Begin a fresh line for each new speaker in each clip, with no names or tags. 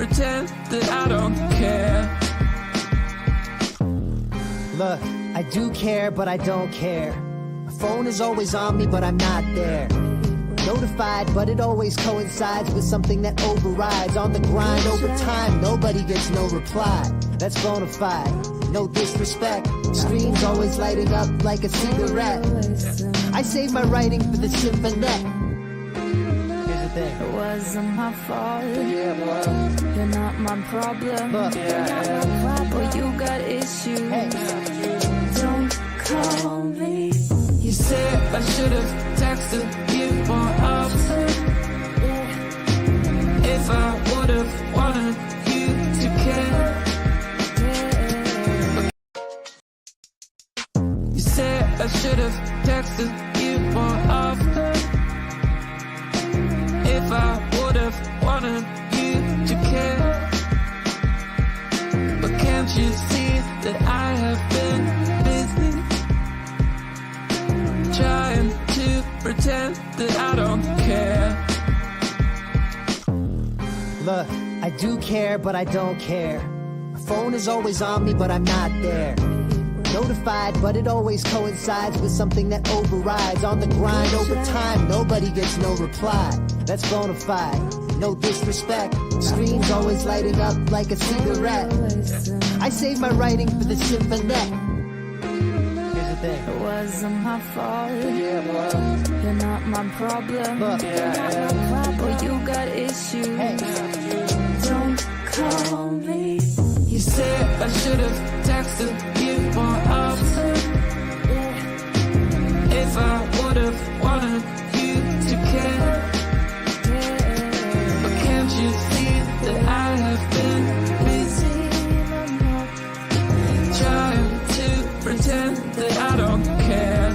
pretend that I don't care.
Look, I do care, but I don't care. My phone is always on me, but I'm not there. Notified, but it always coincides with something that overrides. On the grind over time, nobody gets no reply. That's bona fide, no disrespect. Screen's always lighting up like a cigarette. I save my writing for the symphonette. Here's the thing.
It wasn't my fault. You're not my problem.
Look,
But you got issues.
hey.
Don't call me.
You said I should have texted you more often. If I would have wanted you to care. You said I should have texted you more often. If I would have wanted you to care. But can't you see that I have been busy trying to pretend that I don't care?
Look, I do care, but I don't care. My phone is always on me, but I'm not there. Notified, but it always coincides with something that overrides. On the grind over time, nobody gets no reply. That's bona fide, no disrespect. Screen's always lighting up like a cigarette. I save my writing for the symphonette. Here's the thing.
It wasn't my fault. You're not my problem.
Look,
But you got issues.
hey.
Don't call me.
You said I should have texted you more often. If I would have wanted you to care. But can't you see that I have been busy trying to pretend that I don't care?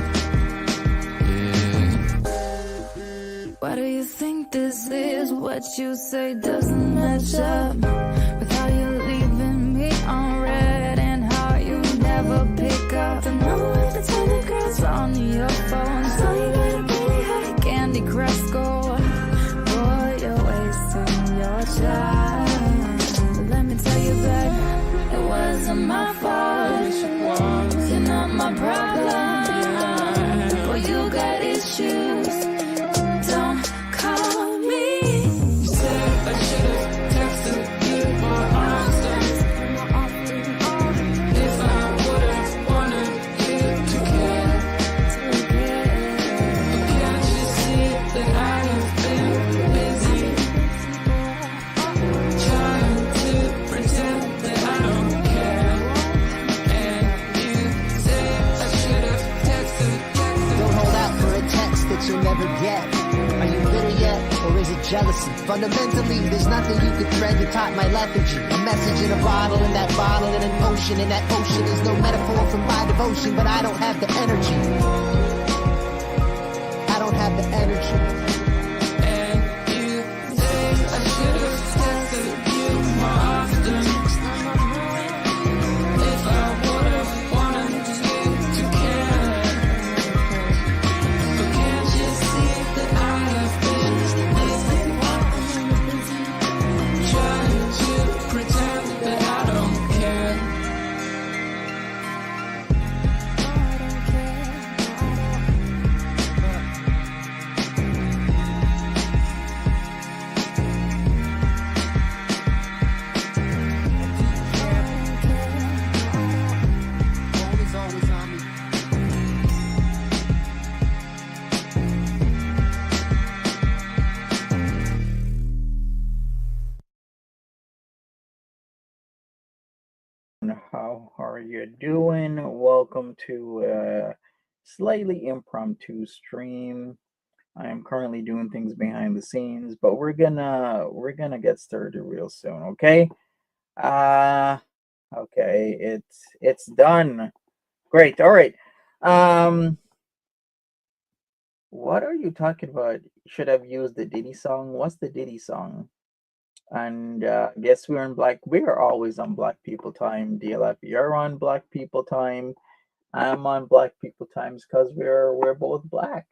Why do you think this is? What you say doesn't match up with how you're leaving me on red and how you never pick up the number the telegrams on your phone. So you gotta play high Candy Crush score. Boy, you're wasting your time. But let me tell you, babe, it wasn't my fault. You're not my problem. Boy, you got issues. Don't call me.
You said I should have texted you more often. If I would have wanted you to care. But can't you see that I have been busy trying to pretend that I don't care? And you say I should have texted.
Don't hold out for a text that you'll never get. Are you bitter yet, or is it jealousy? Fundamentally, there's nothing you could thread to top my lethargy. A message in a bottle, and that bottle in an ocean, and that ocean is no metaphor for my devotion, but I don't have the energy. I don't have the energy.
And you say I should have texted you more often. If I would have wanted you to care. But can't you see that I have been busy trying to pretend that I don't care?
Always, always on me.
How are you doing? Welcome to a slightly impromptu stream. I am currently doing things behind the scenes, but we're gonna get started real soon, okay? Okay, it's done. Great. All right. What are you talking about? Should have used the Diddy song. What's the Diddy song? And guess we're on black. We are always on Black People Time. DLF, you're on Black People Time. I'm on Black People Times because we're both black,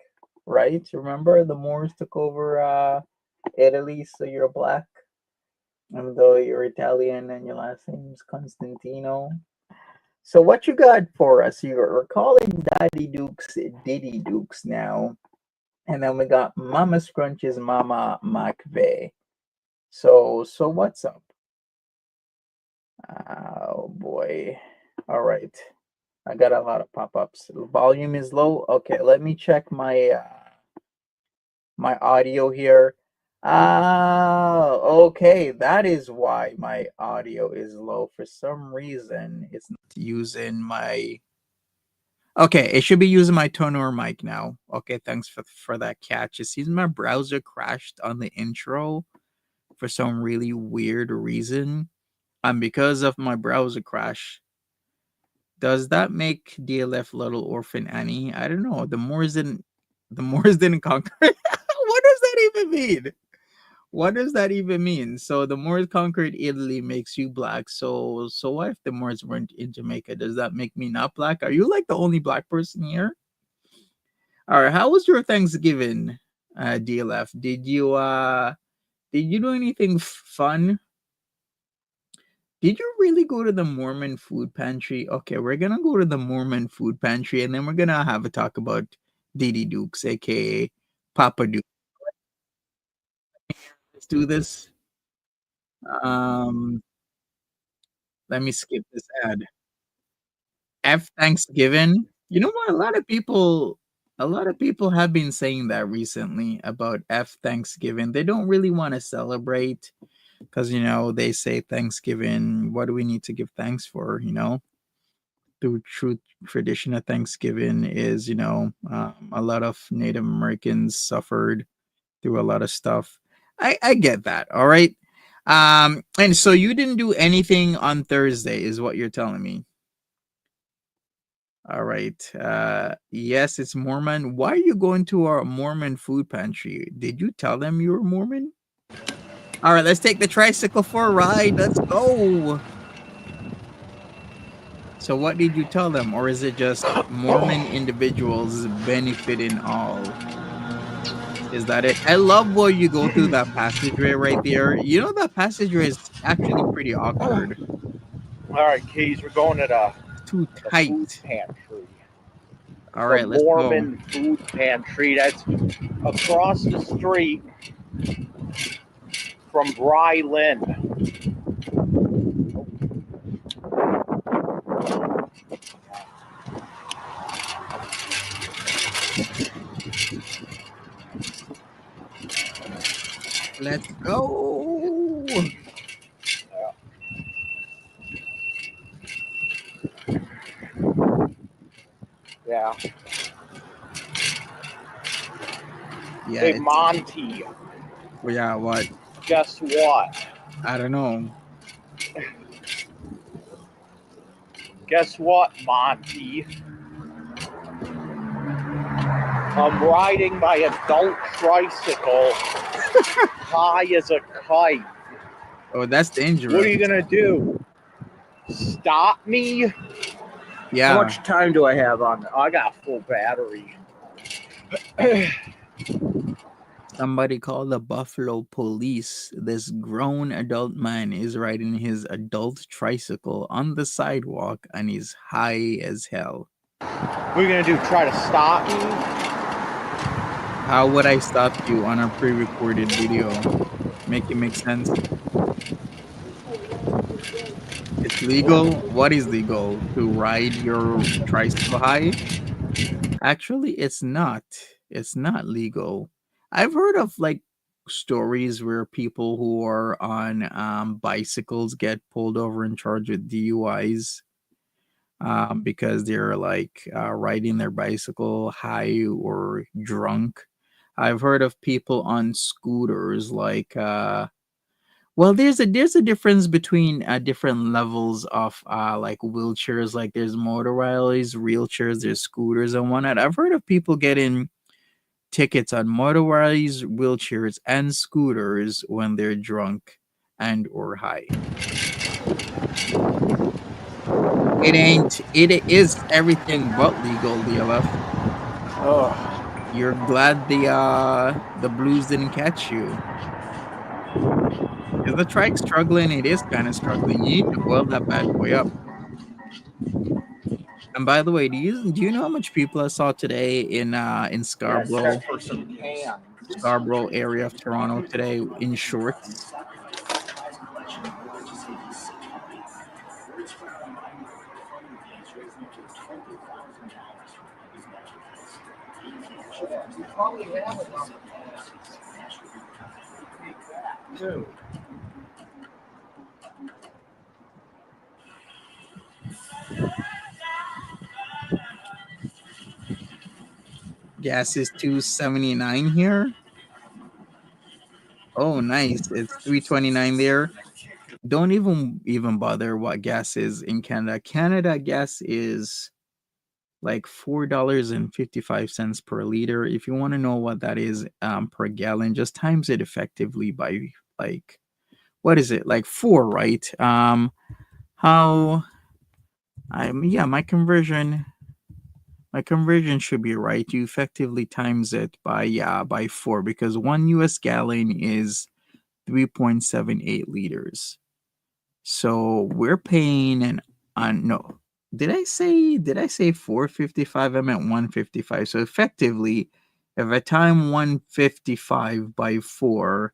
right? Remember the Moors took over Italy, so you're black. even though you're Italian and your last name is Constantino. So what you got for us? You're calling Daddy Dukes Diddy Dukes now. And then we got Mama Scrunch's Mama McVeigh. So what's up? Oh boy. All right. I got a lot of pop-ups. Volume is low. Okay, let me check my audio here. Ah, okay. That is why my audio is low. For some reason, it's not using my. Okay, it should be using my toner mic now. Okay, thanks for that catch. It seems my browser crashed on the intro for some really weird reason. And because of my browser crash, does that make DLF Little Orphan Annie? I don't know. The Moors didn't conquer. What does that even mean? What does that even mean? So the Moors conquered Italy makes you black. So what if the Moors weren't in Jamaica? Does that make me not black? Are you like the only black person here? All right. How was your Thanksgiving, DLF? Did you do anything fun? Did you really go to the Mormon food pantry? Okay, we're gonna go to the Mormon food pantry and then we're gonna have a talk about Diddy Dukes, aka Papa Duke. Let's do this. Um, let me skip this ad. F Thanksgiving. You know what? A lot of people have been saying that recently about F Thanksgiving. They don't really want to celebrate because they say Thanksgiving. What do we need to give thanks for? The true tradition of Thanksgiving is, a lot of Native Americans suffered through a lot of stuff. I get that. All right. And so you didn't do anything on Thursday, is what you're telling me. All right. Yes, it's Mormon. Why are you going to our Mormon food pantry? Did you tell them you were Mormon? All right, let's take the tricycle for a ride. Let's go. So what did you tell them? Or is it just Mormon individuals benefiting all? Is that it? I love where you go through that passageway right there. That passageway is actually pretty awkward.
All right, Keys, we're going to the
Too
food
tight.
pantry.
All right,
The
let's go.
Mormon food pantry that's across the street from Bryland.
Let's go.
Yeah.
Yeah.
Hey, Monty,
Yeah, what?
guess what?
I don't know.
Guess what, Monty? I'm riding my adult tricycle high as a kite.
Oh, that's dangerous.
What are you going to do? Stop me?
Yeah.
How much time do I have on? I got full battery.
Somebody call the Buffalo police. This grown adult man is riding his adult tricycle on the sidewalk and he's high as hell.
What are you going to do? Try to stop me?
How would I stop you on a pre-recorded video? Make it make sense? It's legal? What is legal? To ride your tricycle high? Actually, it's not. It's not legal. I've heard of like stories where people who are on bicycles get pulled over and charged with DUIs because they're like riding their bicycle high or drunk. I've heard of people on scooters like well, there's a difference between different levels of like wheelchairs. Like there's motorized wheelchairs, there's scooters and whatnot. I've heard of people getting tickets on motorized wheelchairs and scooters when they're drunk and or high. It ain't. It is everything but legal, DLF.
Oh,
You're glad the blues didn't catch you. Is the trike struggling? It is kind of struggling. You need to oil that bad boy up. And by the way, do you know how much people I saw today in
Yeah,
Scarborough,
check for some cans.
Scarborough area of Toronto today in shorts? Gas is 2.79 here. Oh, nice. It's 3.29 there. Don't even bother what gas is in Canada. Canada gas is like $4.55 per liter. If you want to know what that is per gallon, just times it effectively by like what is it? Like 4, right? How yeah, my conversion should be right. You effectively times it by 4 because 1 US gallon is 3.78 liters. So we're paying an no. Did I say 455? I meant 155. So effectively, if I time 155 by 4,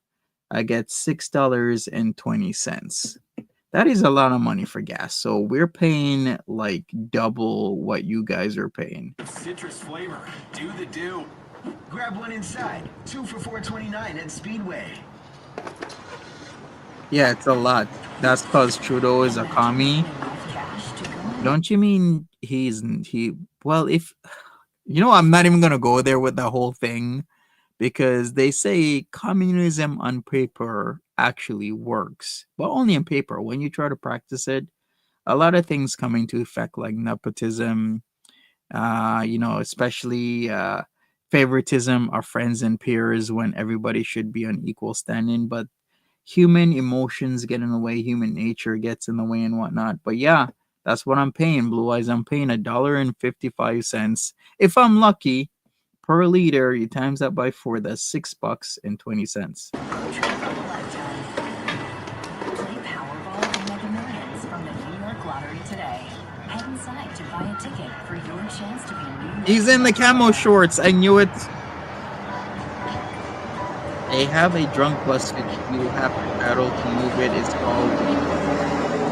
I get $6.20. That is a lot of money for gas. So we're paying like double what you guys are paying.
Citrus flavor. Do the do. Grab one inside. 2 for $4.29 at Speedway.
Yeah, it's a lot. That's because Trudeau is a commie. Don't you mean well, if I'm not even gonna go there with the whole thing because they say communism on paper actually works, but only on paper. When you try to practice it, a lot of things come into effect, like nepotism, especially favoritism of friends and peers when everybody should be on equal standing. But human emotions get in the way, human nature gets in the way, and whatnot. But yeah, that's what I'm paying, Blue Eyes. I'm paying $1.55 if I'm lucky per liter. You times that by 4, that's $6.20.
Play Powerball and Mega Millions from the New York Lottery today. Head inside to buy a ticket for your chance to be New York.
He's in the camo shorts. I knew it. They have a drunk bus which you have to pedal to move it. It's called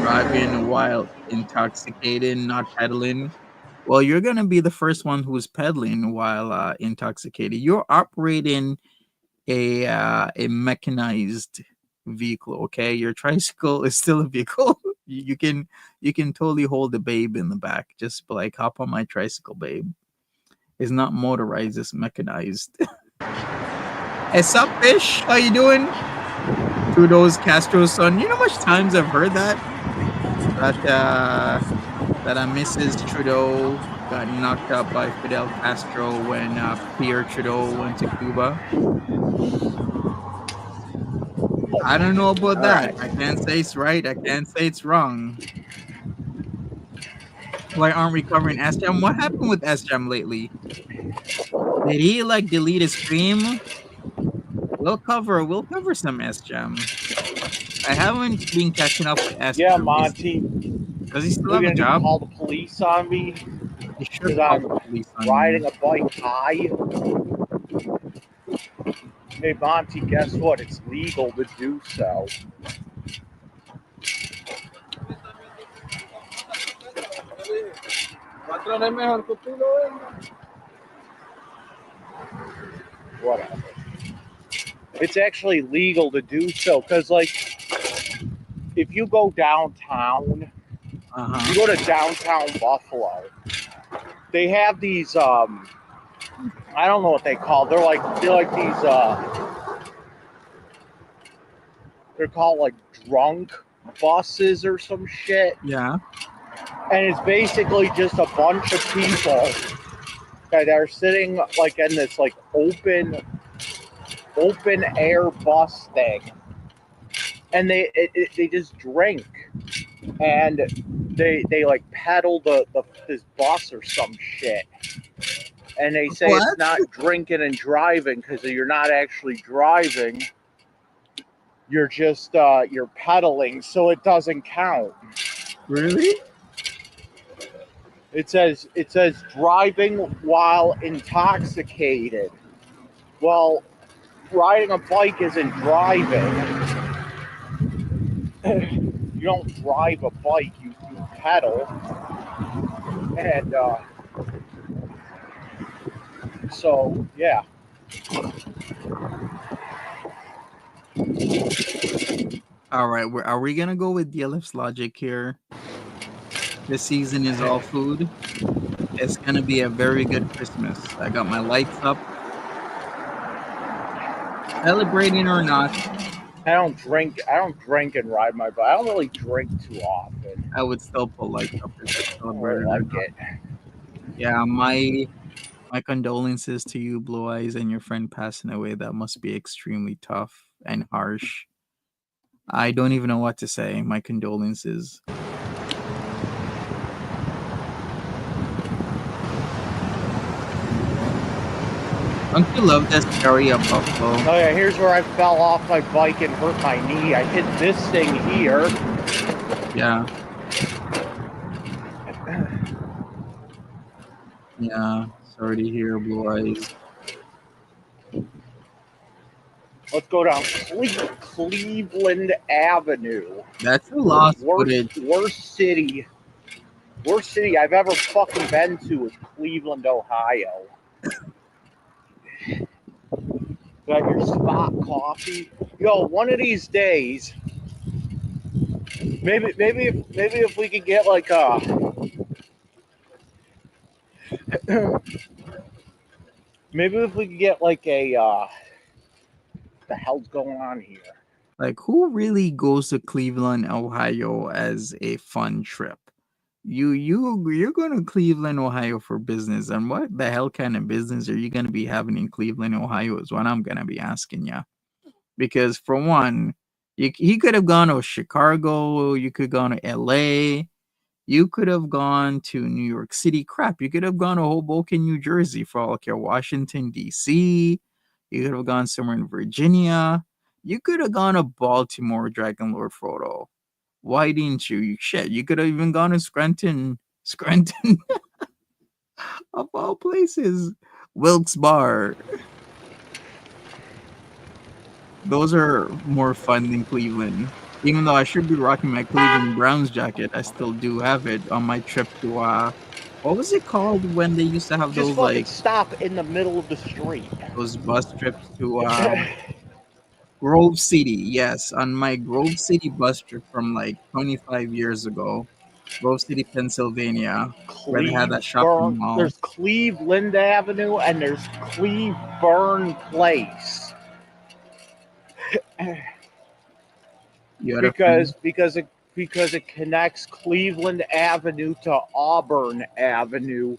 driving while intoxicated, not pedaling. Well, you're gonna be the first one who's pedaling while intoxicated. You're operating a mechanized vehicle. Okay, your tricycle is still a vehicle. You can totally hold the babe in the back. Just like hop on my tricycle, babe. It's not motorized, it's mechanized. Hey, sup, fish? How you doing? Trudeau's Castro's son. You know how much times I've heard that Mrs. Trudeau got knocked up by Fidel Castro when Pierre Trudeau went to Cuba. I don't know about that. I can't say it's right. I can't say it's wrong. Why aren't we covering SJAM? What happened with SJAM lately? Did he delete his stream? We'll cover some SJAM. I haven't been catching up with SJAM.
Yeah, Monty.
Does he still
We're
have a
gonna
job?
call the police on me
He should
because
call
I'm
the police on
riding
you.
a bike high. Hey, Monty, guess what? It's legal to do so. Whatever. It's actually legal to do so because, if you go downtown, you go to downtown Buffalo, they have these, I don't know what they call. They're like these, they're called drunk buses or some shit.
Yeah.
And it's basically just a bunch of people that are sitting in this open air bus thing, and they just drink, and they pedal this bus or some shit, and they say
What?
it's not drinking and driving because you're not actually driving. you're just you're pedaling, so it doesn't count.
Really?
It says driving while intoxicated. Well, riding a bike isn't driving. You don't drive a bike, you pedal. And so, yeah.
All right, are we gonna go with DLF's logic here? This season is all food. It's gonna be a very good Christmas. I got my lights up. Celebrating or not,
I don't drink and ride my bike. I don't really drink too often.
I would still put lights up if it's
I don't
celebrated
really
or
like
not.
it.
Yeah, my condolences to you, Blue Eyes, and your friend passing away. That must be extremely tough and harsh. I don't even know what to say. My condolences. Don't you love this area, Buffalo?
Oh yeah, here's where I fell off my bike and hurt my knee. I hit this thing here.
Yeah. Yeah. Sorry to hear, Blue Eyes.
Let's go down Cleveland Avenue.
That's a lost footage.
Worst city I've ever fucking been to is Cleveland, Ohio. Got your spot coffee. Yo, one of these days, maybe if we could get like a maybe if we could get like a the hell's going on here?
Like, who really goes to Cleveland, Ohio as a fun trip? You're going to Cleveland, Ohio for business, and what the hell kind of business are you going to be having in Cleveland, Ohio? Is what I'm going to be asking you. Because for one, he could have gone to Chicago, you could have gone to LA, you could have gone to New York City. Crap, you could have gone to Hoboken, New Jersey for all I care. Washington, D.C. You could have gone somewhere in Virginia. You could have gone to Baltimore, Dragon Lord Frodo. Why didn't you? Shit, you could have even gone to Scranton. Scranton, of all places. Wilkes Bar. Those are more fun than Cleveland. Even though I should be rocking my Cleveland Browns jacket, I still do have it on my trip to what was it called when they used to have
Just
those
fucking
like
stop in the middle of the street.
those bus trips to Grove City? Yes, on my Grove City bus trip from like 25 years ago, Grove City, Pennsylvania, where they had that shopping mall.
There's Cleveland Avenue and there's Cleveburn Place. Because it connects Cleveland Avenue to Auburn Avenue,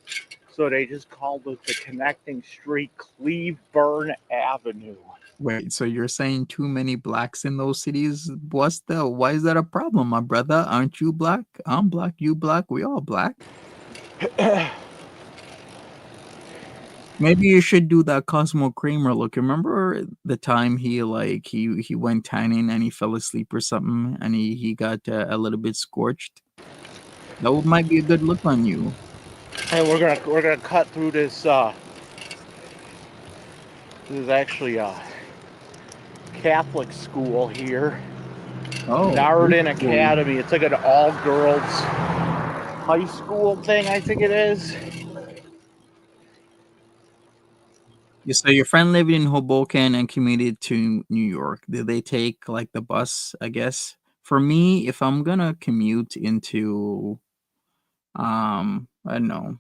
so they just called it the connecting street Cleveburn Avenue.
Wait, so you're saying too many blacks in those cities? Why is that a problem, my brother? Aren't you black? I'm black, you black, we all black. Maybe you should do that Cosmo Kramer look. Remember the time he went tanning and he fell asleep or something and he got a little bit scorched? That might be a good look on you.
And we're gonna cut through this. This is actually a Catholic school here.
Oh,
Narden Academy. It's like an all-girls high school thing, I think it is.
Yeah, so your friend lived in Hoboken and commuted to New York. Did they take like the bus, I guess? For me, if I'm gonna commute into I don't know,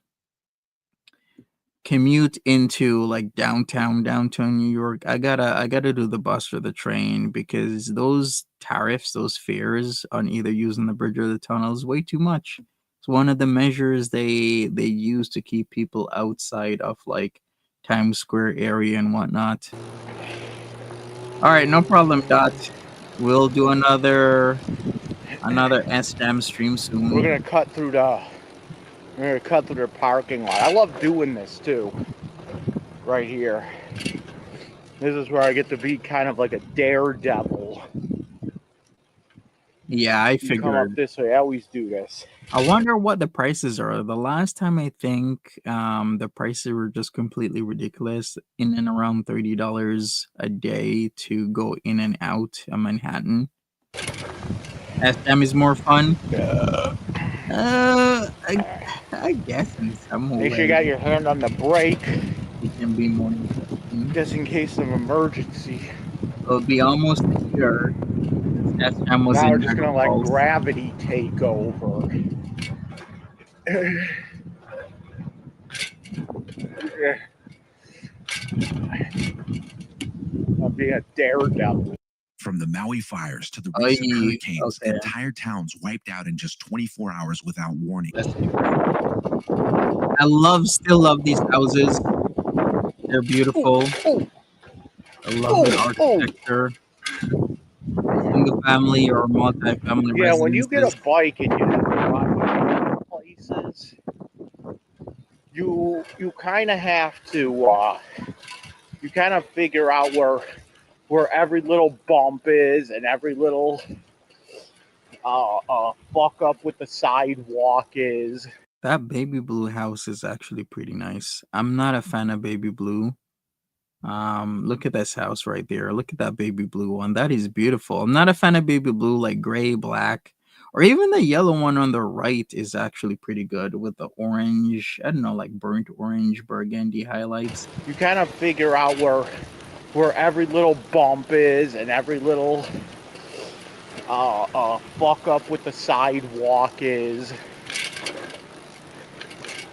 commute into like downtown New York, I gotta do the bus or the train because those tariffs, those fares on either using the bridge or the tunnel is way too much. It's one of the measures they use to keep people outside of like Times Square area and whatnot. All right, no problem, Dot. We'll do another S-Jam stream soon.
We're gonna cut through their parking lot. I love doing this too. Right here. This is where I get to be kind of like a daredevil.
Yeah, I
You come up
figured.
this way. I always do this.
I wonder what the prices are. The last time I think the prices were just completely ridiculous, in and around $30 a day to go in and out of Manhattan. SM is more fun. I guess in some
Make sure you
way
got your hand on the brake,
it can be more interesting.
just in case of emergency.
It'll be almost a year since SM was
Now we're
in
just
Niagara
gonna let
Falls.
gravity take over. I'm being a daredevil.
From the Maui fires to the
Oy,
recent hurricanes,
okay,
entire towns wiped out in just 24 hours without warning.
let's see. Still love these houses. They're beautiful.
Oh,
I love the
oh, oh.
architecture. Single family or multi-family
Yeah, when you get
residences.
a bike and you have to ride places, you kind of have to you kind of figure out where every little bump is and every little fuck up with the sidewalk is.
That baby blue house is actually pretty nice. I'm not a fan of baby blue. Look at this house right there. Look at that baby blue one. That is beautiful. I'm not a fan of baby blue, like gray, black, or even the yellow one on the right is actually pretty good with the orange. I don't know, like burnt orange, burgundy highlights.
You kind of figure out where every little bump is and every little fuck up with the sidewalk is.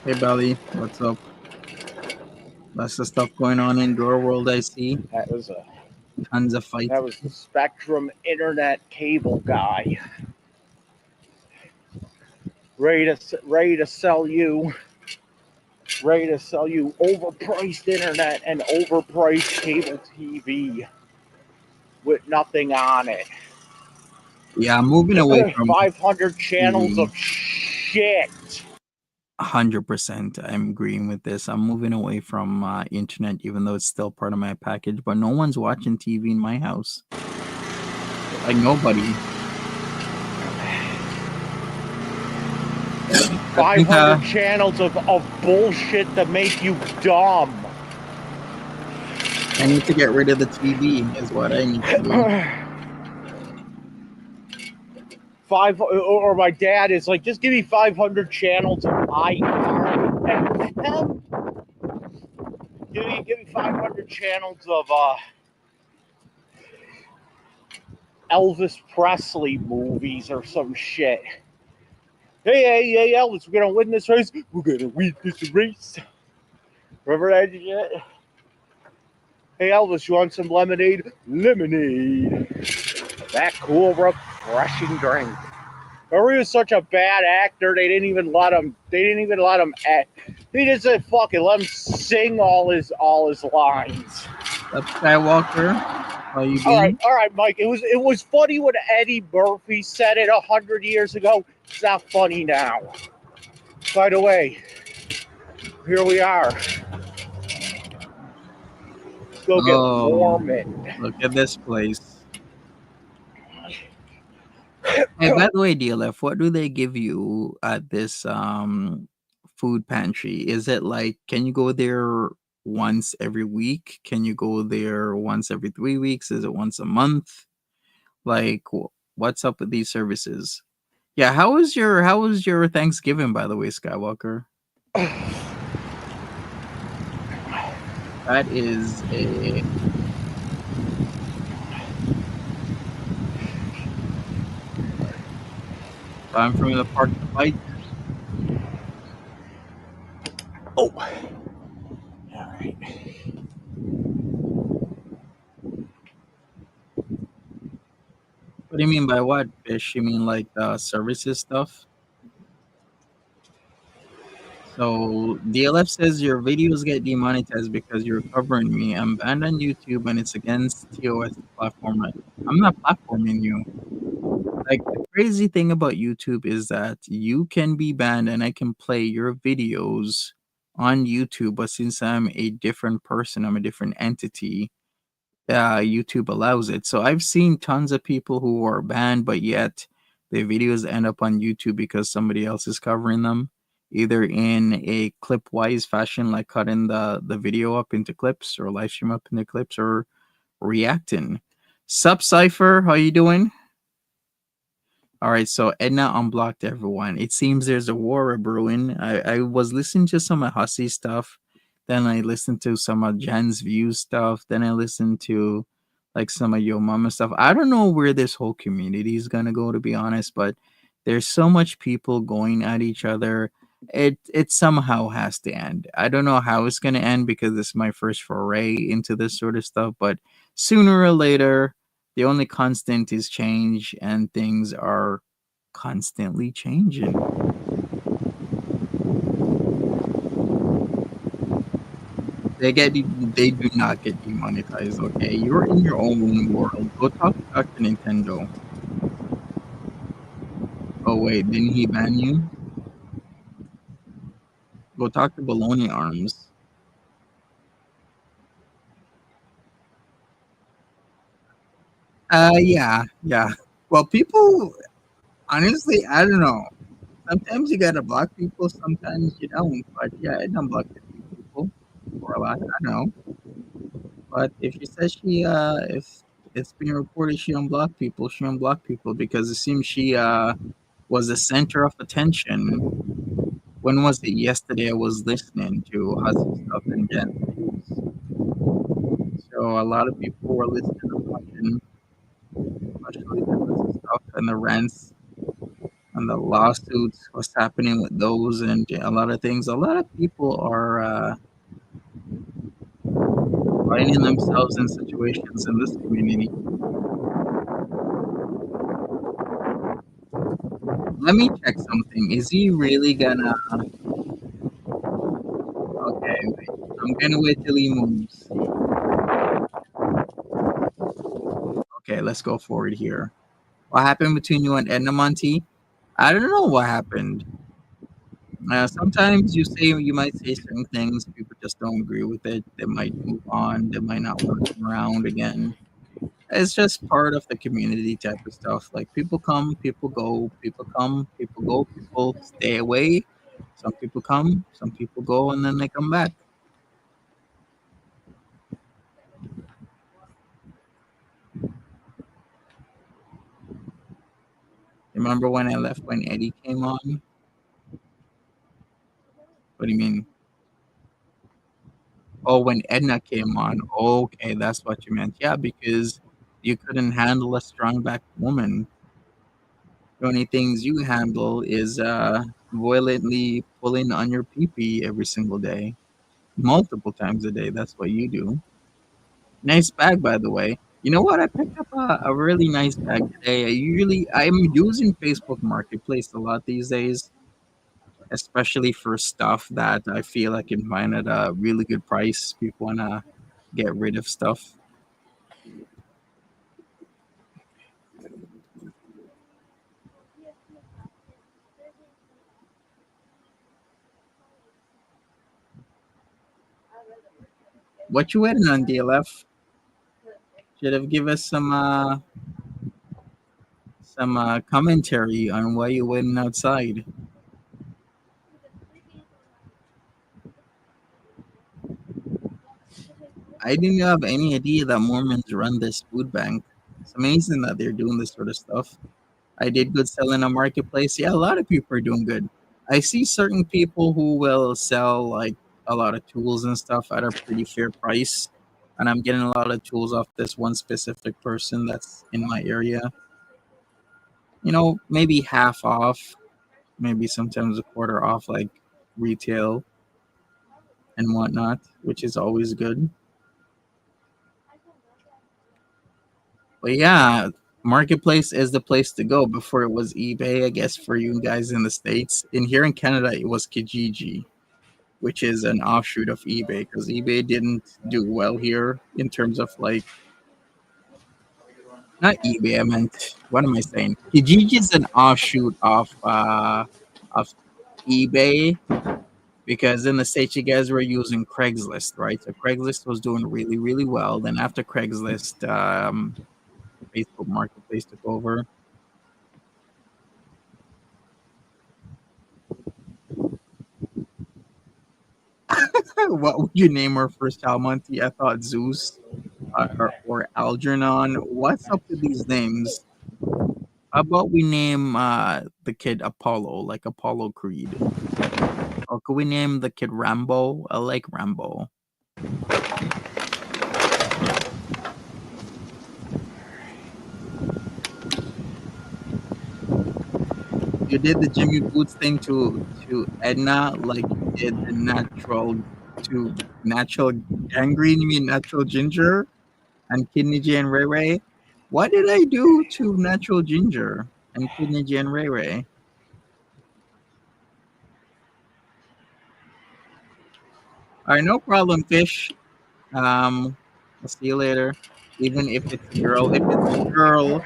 Hey, Belly, what's up? Lots of stuff going on in your world, I see.
That was
Tons of fights.
the Spectrum Internet cable guy. Ready to sell you overpriced internet and overpriced cable TV with nothing on it.
Yeah, I'm moving away from
500 channels
TV.
of shit.
100%. I'm agreeing with this. I'm moving away from internet, even though it's still part of my package. But no one's watching TV in my house. Like nobody.
500 channels of bullshit that make you dumb.
I need to get rid of the TV. Is what I need to do.
Or my dad is like, just give me 500 channels of iCarly. Give me 500 channels of Elvis Presley movies or some shit. Hey, Elvis, we're gonna win this race. We're gonna win this race. Remember that shit? Hey, Elvis, you want some lemonade? Lemonade. That cool, refreshing drink. Remember, he was such a bad actor. They didn't even let him act. They just said, "Fuck it, let him sing all his lines."
Skywalker, how you been?
All right, Mike. It was funny when Eddie Murphy said it 100 years ago. It's not funny now. By the way, here we are. Let's go get Mormon.
Look at this place. Hey, by the way, DLF, what do they give you at this food pantry? Is it like, can you go there once every week? Can you go there once every 3 weeks? Is it once a month? Like, what's up with these services? Yeah, how was your Thanksgiving, by the way, Skywalker? That is a time from the park to fight.
Oh, all right.
What do you mean by what, Fish? You mean like services stuff? So DLF says your videos get demonetized because you're covering me. I'm banned on YouTube and it's against TOS platform. I'm not platforming you. Like the crazy thing about YouTube is that you can be banned and I can play your videos on YouTube, but since I'm a different person, I'm a different entity, YouTube allows it. So I've seen tons of people who are banned, but yet the videos end up on YouTube because somebody else is covering them, either in a clip-wise fashion, like cutting the video up into clips or live stream up into clips, or reacting. Sup, Cypher? How you doing? All right, so Edna unblocked everyone. It seems there's a war brewing. I was listening to some of Hussey's stuff, then I listened to some of Jan's Views stuff, then I listened to like some of Yo Mama stuff. I don't know where this whole community is gonna go, to be honest, but there's so much people going at each other. It somehow has to end. I don't know how it's gonna end because it's my first foray into this sort of stuff, but sooner or later the only constant is change, and things are constantly changing. They do not get demonetized, okay? You're in your own world. Go talk to Dr. Nintendo. Oh wait, didn't he ban you? Go talk to Baloney Arms. Yeah. Well, people, honestly, I don't know. Sometimes you gotta block people, sometimes you don't. But yeah, I don't block a few people or a lot. I don't know. But if she says if it's being reported she unblocked people, she unblocked people because it seems she was the center of attention. When was it? Yesterday I was listening to Hussey stuff and Jen's views. So a lot of people were listening and watching, especially the Hussey stuff and the rants and the lawsuits, what's happening with those and a lot of things. A lot of people are finding themselves in situations in this community. Let me check something. Is he really gonna? Okay, wait. I'm gonna wait till he moves. Okay, let's go forward here. What happened between you and Edna Monty? I don't know what happened. Sometimes you might say certain things, people just don't agree with it. They might move on. They might not want to come around again. It's just part of the community type of stuff. Like people come, people go, people come, people go, people stay away. Some people come, some people go, and then they come back. Remember when I left when Eddie came on? What do you mean? Oh, when Edna came on. Okay, that's what you meant. Yeah, because you couldn't handle a strong backed woman. The only things you handle is violently pulling on your pee every single day, multiple times a day. That's what you do. Nice bag, by the way. You know what? I picked up a really nice bag today. I'm using Facebook Marketplace a lot these days, especially for stuff that I feel I can find at a really good price. People wanna get rid of stuff. What you waiting on, DLF? Should have give us some commentary on why you waiting outside. I didn't have any idea that Mormons run this food bank. It's amazing that they're doing this sort of stuff. I did good selling on marketplace. Yeah, a lot of people are doing good. I see certain people who will sell like a lot of tools and stuff at a pretty fair price. And I'm getting a lot of tools off this one specific person that's in my area. You know, maybe half off, maybe sometimes a quarter off, like retail and whatnot, which is always good. But yeah, marketplace is the place to go. Before it was eBay, I guess for you guys in the States. In here in Canada, it was Kijiji, which is an offshoot of eBay because eBay didn't do well here in terms of like not eBay. I meant what am I saying? Kijiji is an offshoot of eBay because in the States you guys were using Craigslist, right? So Craigslist was doing really well. Then after Craigslist, Facebook Marketplace took over. What would you name our first child, Monty? I thought Zeus or Algernon. What's up with these names? How about we name the kid Apollo, like Apollo Creed? Or could we name the kid Rambo? I like Rambo. You did the Jimmy Boots thing to Edna like you did the natural gangrene, you mean natural ginger and kidney J and Ray Ray? What did I do to natural ginger and kidney J and Ray Ray? All right, no problem, fish. I'll see you later. Even if it's a girl. If it's a girl,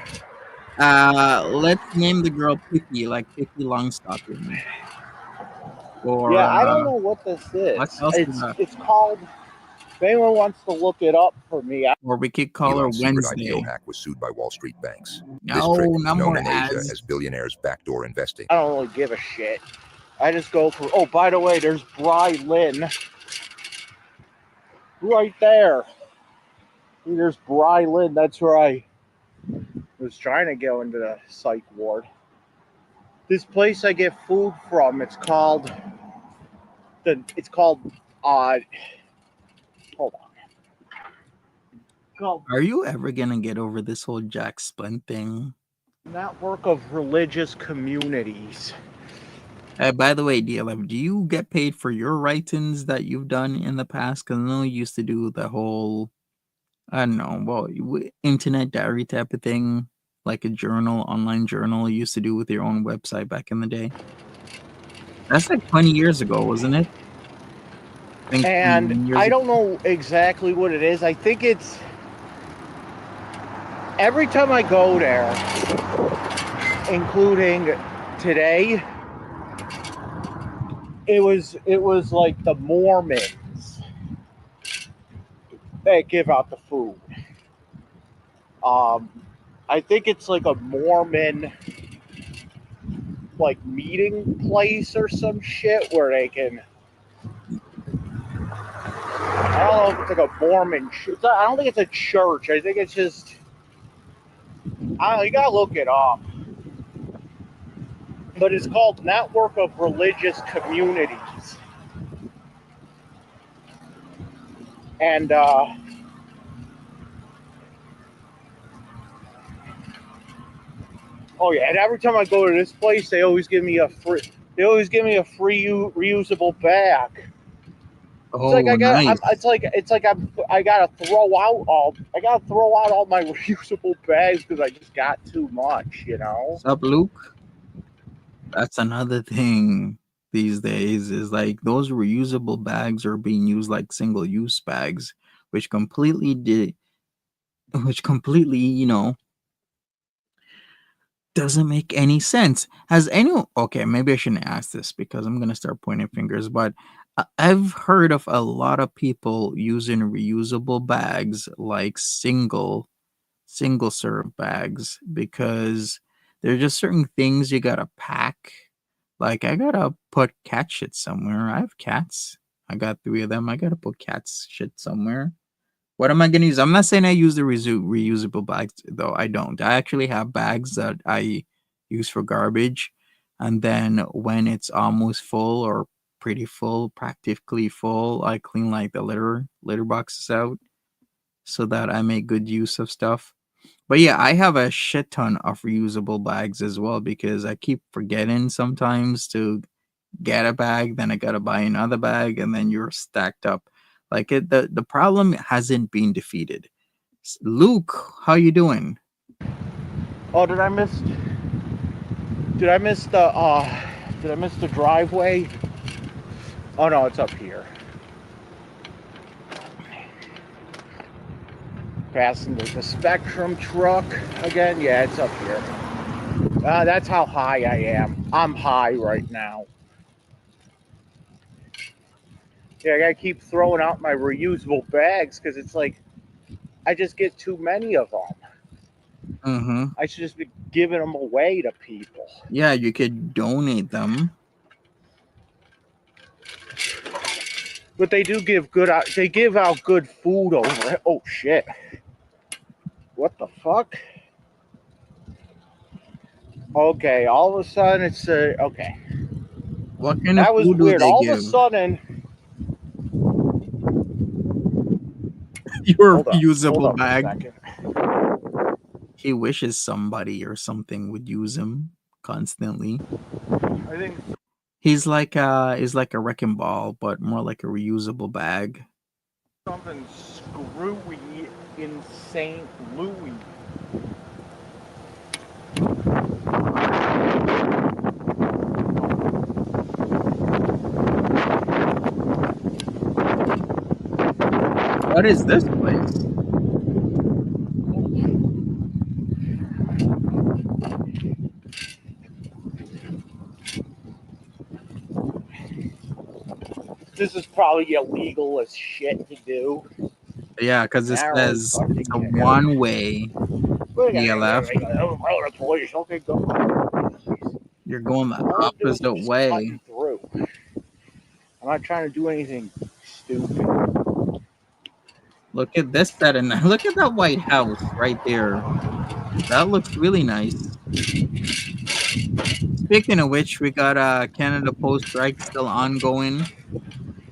let's name the girl Pippi, like Pippi Longstocking. Or
Yeah, I don't know what this
what
is.
else?
It's called. If anyone wants to look it up for me,
Or we could call her
Elon's secret
Wednesday.
IPO hack was sued by Wall Street banks. This
No,
trick
no
is known
more
in Asia
ads.
as billionaires' backdoor investing.
I don't really give a shit. I just go for. Oh, by the way, there's Bry Lynn. Right there. There's Bry Lynn. That's where I was trying to go into the psych ward. This place I get food from, it's called hold on. Called
Are you ever gonna get over this whole Jack Splint thing?
Network of Religious Communities.
By the way, DLF, do you get paid for your writings that you've done in the past? Because I know you used to do the whole, I don't know, well, internet diary type of thing, like a journal, online journal you used to do with your own website back in the day. That's like 20 years ago, wasn't it?
And I don't know exactly what it is. I think it's every time I go there, including today, it was like the Mormons that give out the food. I think it's like a Mormon like meeting place or some shit where they can. I don't know if it's like a Mormon. I don't think it's a church. I think it's just. You gotta look it up. But it's called Network of Religious Communities. And oh yeah, and every time I go to this place, they always give me a free reusable bag.
Oh, nice.
I gotta throw out all my reusable bags because I just got too much, you know.
What's up, Luke? That's another thing these days is like those reusable bags are being used like single-use bags, which completely, you know, doesn't make any sense. Has anyone? Okay, maybe I shouldn't ask this because I'm gonna start pointing fingers. But I've heard of a lot of people using reusable bags, like single serve bags, because there's just certain things you gotta pack. Like I gotta put cat shit somewhere. I have cats. I got 3 of them. I gotta put cat's shit somewhere. What am I gonna use? I'm not saying I use the reusable bags though. I don't. I actually have bags that I use for garbage, and then when it's almost full or pretty full, practically full, I clean like the litter boxes out so that I make good use of stuff. But yeah, I have a shit ton of reusable bags as well because I keep forgetting sometimes to get a bag, then I gotta buy another bag, and then you're stacked up. Like the problem hasn't been defeated. Luke, how you doing?
Oh, did I miss the driveway? Oh no, it's up here. Passing the Spectrum truck again. Yeah, it's up here. That's how high I am. I'm high right now. Yeah, I gotta keep throwing out my reusable bags because it's like I just get too many of them.
Mm-hmm.
I should just be giving them away to people.
Yeah, you could donate them.
But they do give good. They give out good food over it. Oh shit! What the fuck? Okay, all of a sudden it's okay.
What kind of
That was
food do
weird.
they
All of a
give?
sudden,
Your
hold
usable
up a
bag.
second.
He wishes somebody or something would use him constantly.
I think
He's like a wrecking ball, but more like a reusable bag.
something screwy in St. Louis.
What is this place?
This is probably illegal as shit to do.
Yeah, because it
Narrow
says
fucking
it's a
care.
one-way DLF.
Police, okay, go.
You're going the
All I'm doing is
opposite
just
way.
cutting through. I'm not trying to do anything stupid.
Look at this setting. Look at that White House right there. That looks really nice. Speaking of which, we got Canada Post strike still ongoing.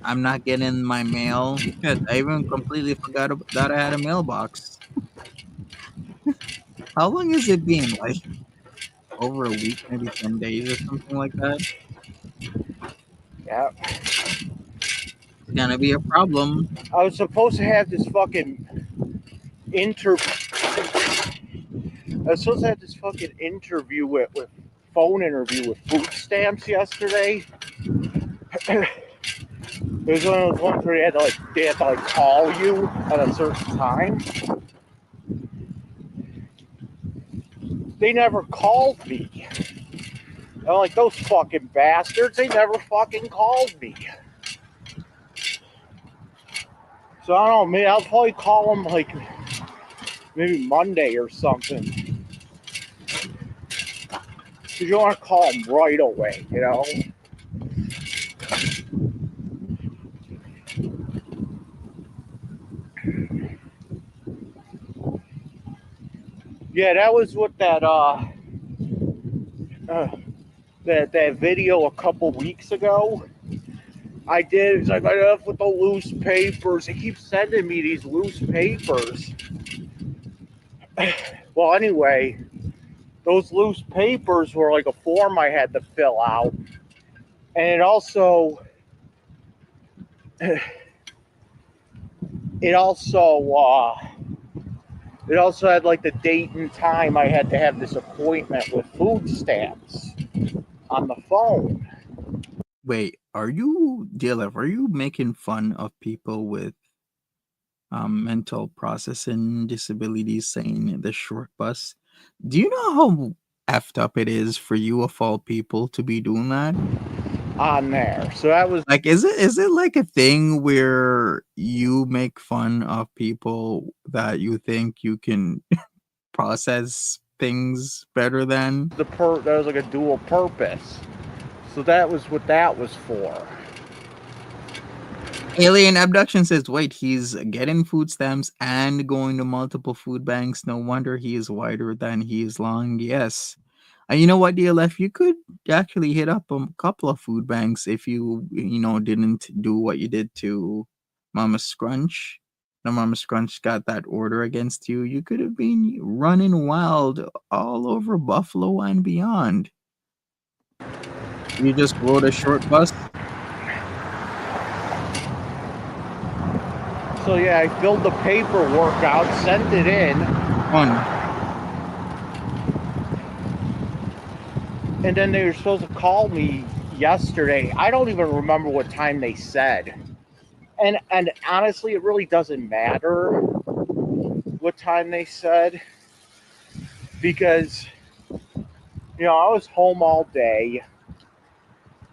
I'm not getting my mail. Shit, I even completely forgot that I had a mailbox. How long has it been? Like over a week, maybe 10 days or something like that?
Yeah.
It's gonna be a problem.
I was supposed to have this fucking interview with phone interview with food stamps yesterday. It was one of those ones where they had to call you at a certain time. They never called me. I'm like, those fucking bastards, they never fucking called me. So I don't know, maybe I'll probably call them like maybe Monday or something. Because you want to call them right away, you know? Yeah, that was what that video a couple weeks ago I did. It's like, enough with the loose papers. He keeps sending me these loose papers. Well, anyway, those loose papers were like a form I had to fill out. And it also had like the date and time I had to have this appointment with food stamps on the phone.
Wait, are you DLF? Are you making fun of people with mental processing disabilities saying the short bus? Do you know how effed up it is for you of all people to be doing that?
On there. So that was
Like, is it like a thing where you make fun of people that you think you can process things better than?
that was like a dual purpose. So that was what that was for.
Alien Abduction says, wait, he's getting food stamps and going to multiple food banks. No wonder he is wider than he is long. Yes. And you know what, DLF? You could actually hit up a couple of food banks if you didn't do what you did to Mama Scrunch. No, Mama Scrunch got that order against you. You could have been running wild all over Buffalo and beyond. You just rode a short bus.
So yeah, I filled the paperwork out, sent it in. And then they were supposed to call me yesterday. I don't even remember what time they said. And honestly, it really doesn't matter what time they said. Because, I was home all day.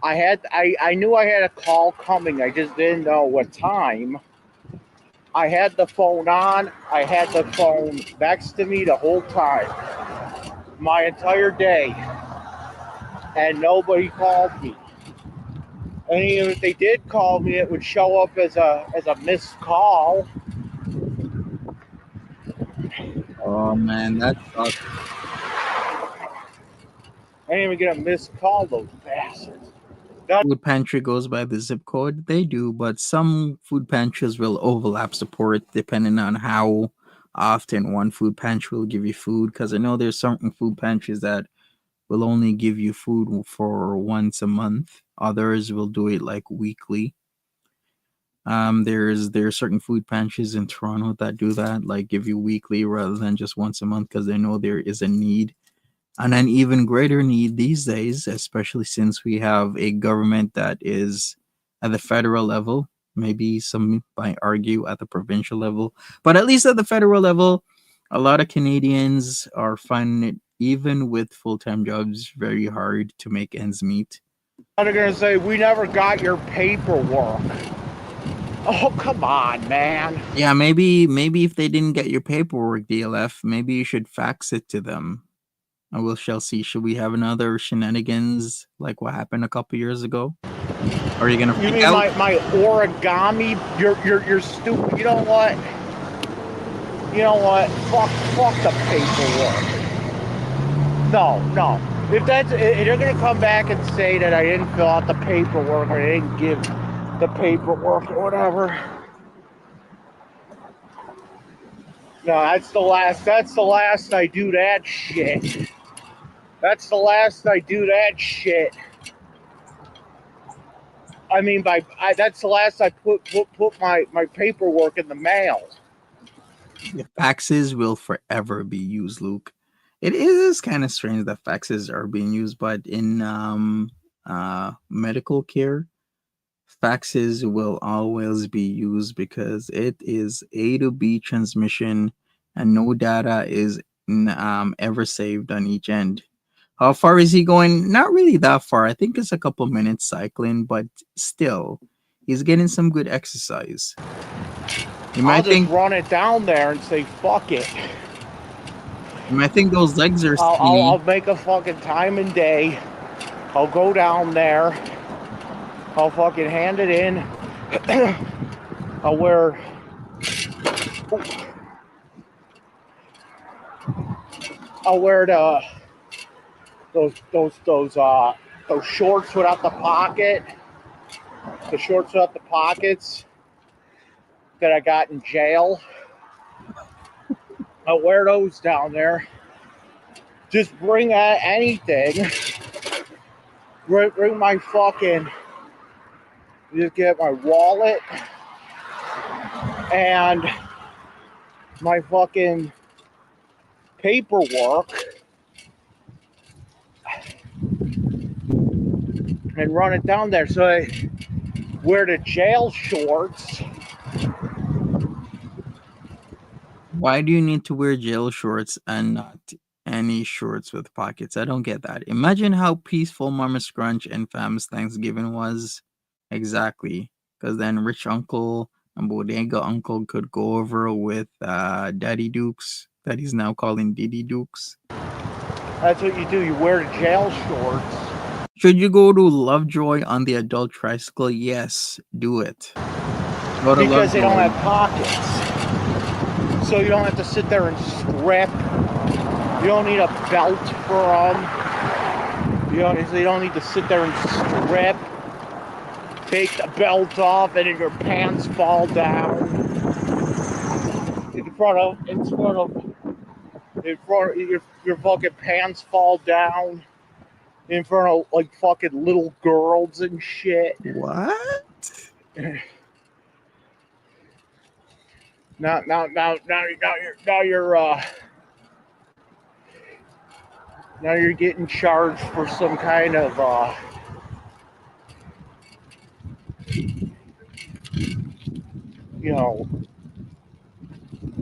I knew I had a call coming. I just didn't know what time. I had the phone on. I had the phone next to me the whole time. My entire day. And nobody called me. And even if they did call me, it would show up as a missed call.
Oh man, that sucks.
I didn't even get a missed call, those bastards.
Food pantry goes by the zip code. They do, but some food pantries will overlap support depending on how often one food pantry will give you food. Because I know there's certain food pantries that will only give you food for once a month. Others will do it like weekly. There's certain food pantries in Toronto that do that, like give you weekly rather than just once a month, because they know there is a need, and an even greater need these days, especially since we have a government that is at the federal level. Maybe some might argue at the provincial level, but at least at the federal level, a lot of Canadians are finding it, even with full time jobs, very hard to make ends meet.
They're gonna say, we never got your paperwork. Oh, come on, man.
Yeah, maybe if they didn't get your paperwork, DLF, maybe you should fax it to them. And we shall see. Should we have another shenanigans like what happened a couple years ago? Are you gonna
You
freak
mean
out?
my origami? You're stupid. You know what? Fuck the paperwork. No. If you're gonna come back and say that I didn't fill out the paperwork or I didn't give the paperwork or whatever. No, that's the last I do that shit. That's the last I do that shit. I mean, that's the last I put my paperwork in the mail.
The faxes will forever be used, Luke. It is kind of strange that faxes are being used, but in medical care, faxes will always be used because it is A to B transmission, and no data is ever saved on each end. How far is he going? Not really that far. I think it's a couple minutes cycling, but still, he's getting some good exercise. You
I'll
might
just
think
run it down there and say, fuck it.
those legs are skinny.
I'll make a fucking time and day. I'll go down there. I'll fucking hand it in. I'll wear... those shorts without the pocket. The shorts without the pockets that I got in jail. I'll wear those down there. Just bring anything. Bring my fucking... Just get my wallet and my fucking paperwork and run it down there. So I wear the jail shorts.
Why do you need to wear jail shorts and not any shorts with pockets? I don't get that. Imagine how peaceful Mama Scrunch and Fam's Thanksgiving was. Exactly. Because then Rich Uncle and Bodega Uncle could go over with Daddy Dukes, that he's now calling Diddy Dukes.
That's what you do. You wear the jail shorts.
Should you go to Lovejoy on the adult tricycle? Yes, do it. Go to
Because they don't
Lovejoy.
have pockets. So you don't have to sit there and strip. You don't need a belt for them. You don't need to sit there and strip. Take the belt off and then your pants fall down. In front of your fucking pants fall down. In front of like fucking little girls and shit.
What?
Now you're getting charged for some kind of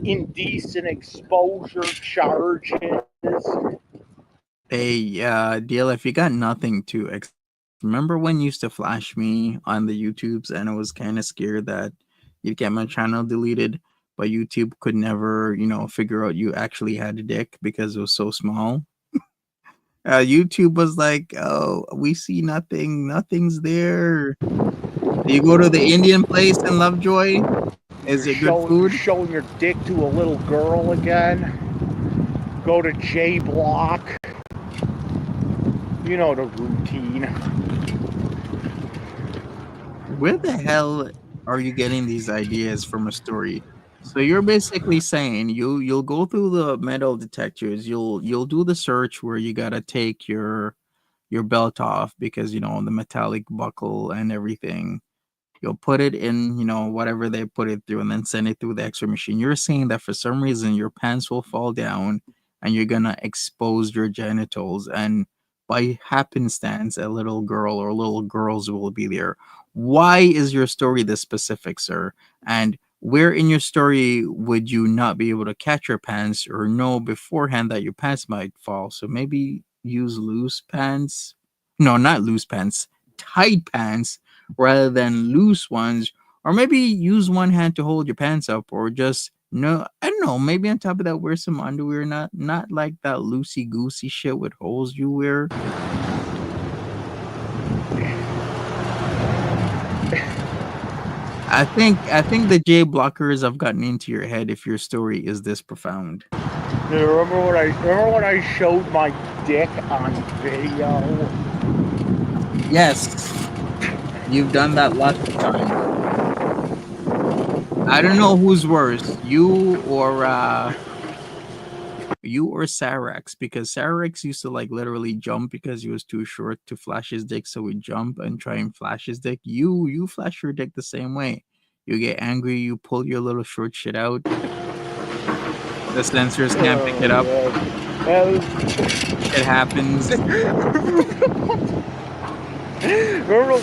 indecent exposure charges.
Hey, DLF, you got nothing to remember when you used to flash me on the YouTubes and I was kind of scared that you'd get my channel deleted, but YouTube could never, figure out you actually had a dick because it was so small? YouTube was like, "Oh, we see nothing. Nothing's there." You go to the Indian place in Lovejoy. Is it good
You're
food?
showing your dick to a little girl again. Go to J Block. You know the routine.
Where the hell are you getting these ideas from a story? So you're basically saying you'll go through the metal detectors. You'll do the search where you gotta take your belt off because you know the metallic buckle and everything. You'll put it in, you know, whatever they put it through and then send it through the X-ray machine. You're saying that for some reason your pants will fall down and you're gonna expose your genitals, and by happenstance a little girl or little girls will be there. Why is your story this specific, sir? And where in your story would you not be able to catch your pants or know beforehand that your pants might fall? So maybe use loose pants. No, not loose pants, tight pants rather than loose ones, or maybe use one hand to hold your pants up, or just no, I don't know. Maybe on top of that, wear some underwear, not like that loosey goosey shit with holes you wear. I think the J blockers have gotten into your head if your story is this profound.
Remember when I showed my dick on video?
Yes, you've done that lots of times. I don't know who's worse, you or Sarax, because Sarax used to like literally jump because he was too short to flash his dick, so he'd jump and try and flash his dick. You flash your dick the same way. You get angry, you pull your little short shit out. The sensors can't pick it up. Shit happens.
Remember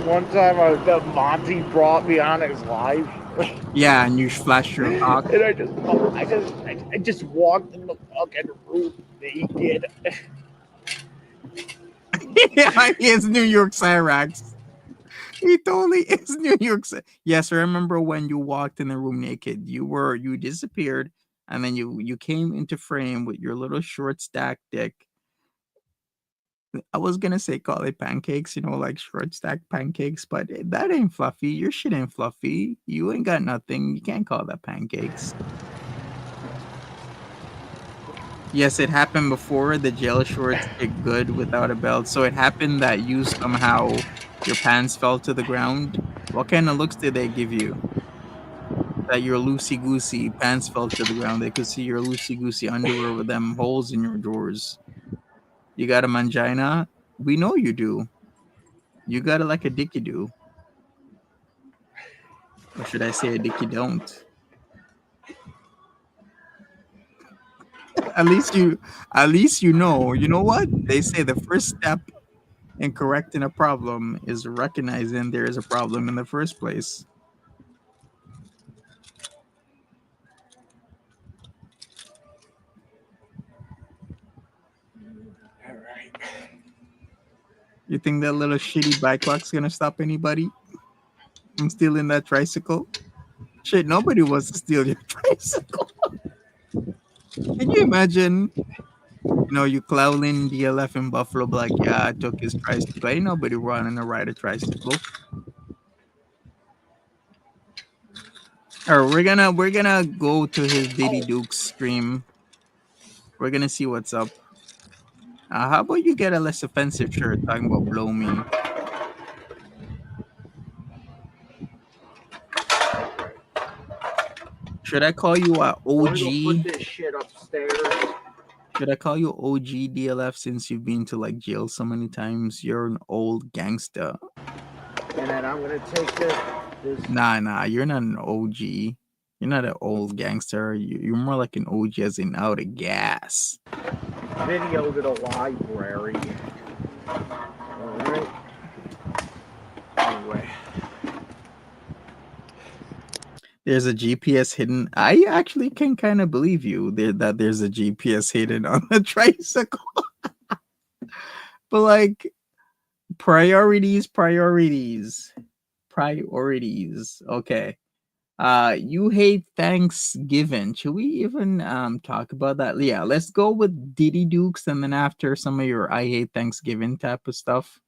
one time that Monty brought me on his live?
Yeah, and you flash your cock.
And I just walked in the fucking room naked.
Yeah, he is New York Cyrax. He totally is New York. Yes, I remember when you walked in the room naked. You disappeared, and then you came into frame with your little short stack dick. I was gonna say call it pancakes, you know, like short stack pancakes, but that ain't fluffy. Your shit ain't fluffy. You ain't got nothing. You can't call that pancakes. Yes, it happened before. The jail shorts fit good without a belt. So it happened that you somehow your pants fell to the ground. What kind of looks did they give you? That your loosey goosey pants fell to the ground. They could see your loosey goosey underwear with them holes in your drawers. You got a mangina? We know you do. You got it like a dicky do. Or should I say a dicky don't? At least you know. You know what? They say the first step in correcting a problem is recognizing there is a problem in the first place. You think that little shitty bike lock's gonna stop anybody from stealing that tricycle? Shit, nobody wants to steal your tricycle. Can you imagine? You know, you clowning DLF in Buffalo, be like, yeah, I took his tricycle. Ain't nobody running to ride a tricycle. Or we're gonna go to his Diddy Dukes stream. We're gonna see what's up. How about you get a less offensive shirt talking about blow me? Should I call you
I'm gonna go put
OG?
this shit upstairs.
Should I call you OG DLF since you've been to like jail so many times? You're an old gangster.
And then I'm gonna take this
Nah, you're not an OG. You're not an old gangster. You're more like an OG as in out of gas.
video to the library. Alright. Anyway.
There's a GPS hidden. I actually can kind of believe you that there's a GPS hidden on the tricycle. But like priorities. Okay. You hate Thanksgiving. Should we even talk about that? Yeah, let's go with Diddy Dukes, and then after some of your I hate Thanksgiving type of stuff,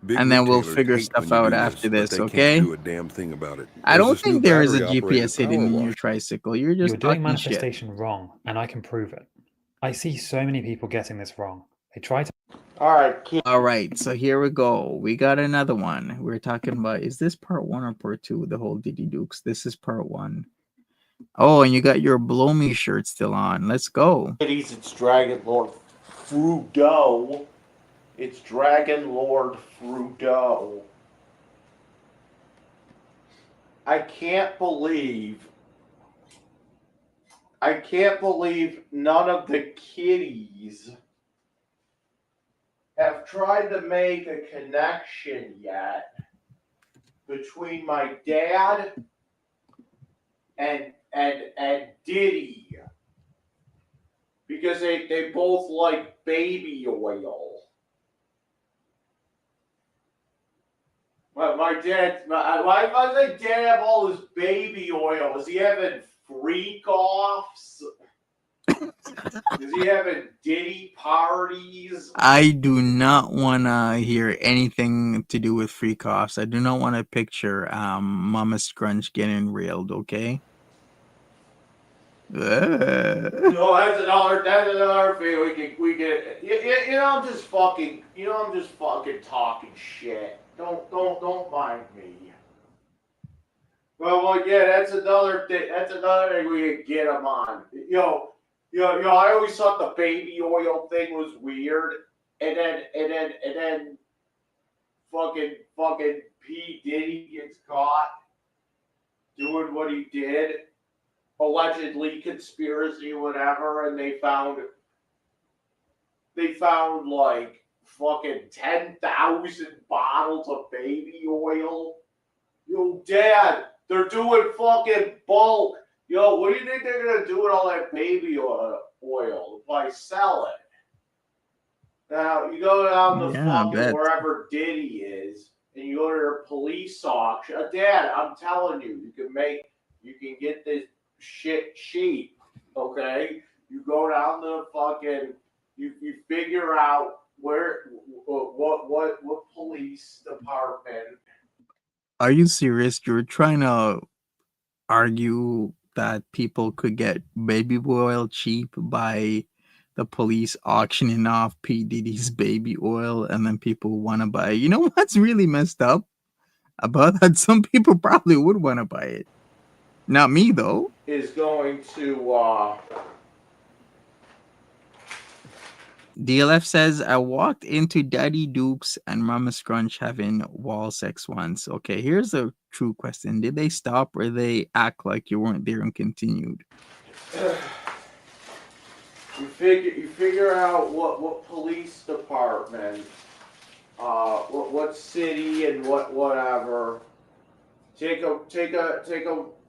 Big
and then we'll
retailers
figure
hate when
stuff
you
out
do
after
this, but
this.
they can't
Okay?
do a damn thing about it.
I
There's
don't
this new
think there is a
battery-operated
GPS hidden
power
in your
wash.
tricycle. You're just
You're doing
talking shit.
manifestation wrong, and I can prove it. I see so many people getting this wrong. They try to.
All right, so here we go. We got another one. We're talking about, is this part 1 or part 2? The whole Diddy Dukes. This is part 1. Oh, and you got your Blow Me shirt still on. Let's go.
It's Dragon Lord Frodo. It's Dragon Lord Frodo. I can't believe none of the kiddies have tried to make a connection yet between my dad and Diddy, because they both like baby oil. My dad, why does my dad have all this baby oil? Is he having freak offs? Is he having Diddy parties?
I do not want to hear anything to do with freak offs. I do not want to picture Mama Scrunch getting railed, okay?
No, that's another thing we can. You know, I'm just fucking talking shit. Don't mind me. Well, yeah, that's another thing. That's another thing we can get him on. I always thought the baby oil thing was weird, and then fucking P. Diddy gets caught doing what he did, allegedly conspiracy, whatever, and they found like fucking 10,000 bottles of baby oil. Yo, Dad, they're doing fucking bulk. Yo, what do you think they're gonna do with all that baby oil if I sell it? Now you go down to fucking wherever Diddy is, and you go to their police auction. Dad, I'm telling you, you can get this shit cheap. Okay, you go down to the fucking, you figure out what police department.
Are you serious? You're trying to argue that people could get baby oil cheap by the police auctioning off P. Diddy's baby oil, and then people want to buy it? You know what's really messed up about that? Some people probably would want to buy it. Not me, though.
Is going to
DLF says, I walked into Daddy Dukes and Mama Scrunch having wall sex once. Okay, here's a true question. Did they stop or they act like you weren't there and continued?
You figure out what police department, what city and whatever. Take a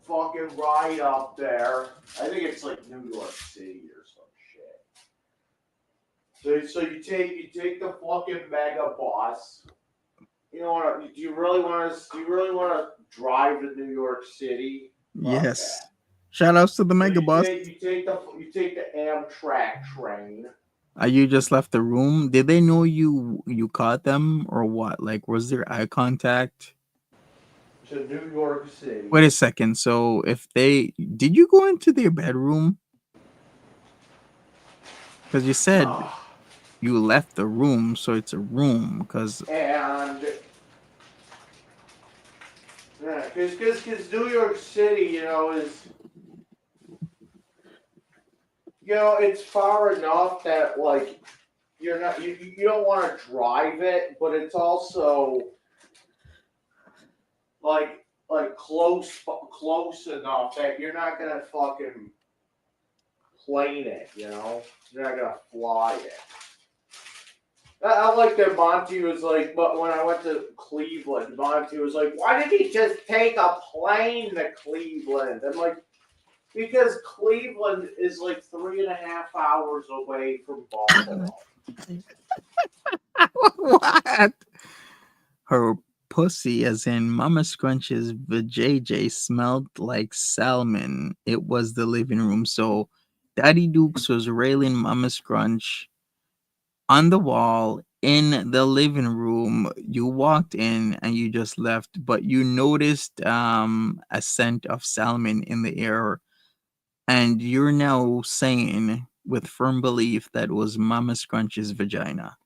fucking ride up there. I think it's like New York City or some shit. So you take the fucking mega bus. Do you really want to drive to New York City?
Yes. Shout outs to the mega bus.
You take the Amtrak train.
You just left the room. Did they know you caught them or what? Like, was there eye contact?
To New York City.
Wait a second. So did you go into their bedroom? Because you said you left the room, so it's a room. Because
New York City, it's far enough that like you don't want to drive it, but it's also like close enough that you're not gonna fucking plane it, you're not gonna fly it. I like that Monty was like, but when I went to Cleveland, Monty was like, why did he just take a plane to Cleveland? I'm like, because Cleveland is like 3.5 hours away from Buffalo.
What? Her pussy, as in Mama Scrunch's vajayjay, smelled like salmon. It was the living room. So Daddy Dukes was railing Mama Scrunch on the wall in the living room. You walked in and you just left, but you noticed a scent of salmon in the air, and you're now saying with firm belief that it was Mama Scrunch's vagina.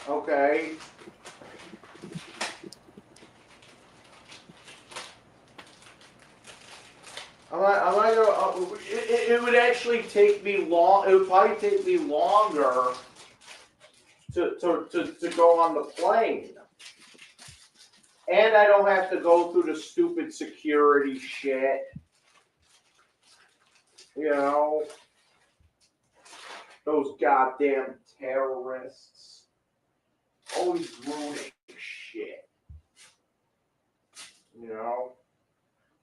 Okay. It would actually take me long. It would probably take me longer to go on the plane, and I don't have to go through the stupid security shit. You know, those goddamn terrorists always ruining shit. You know.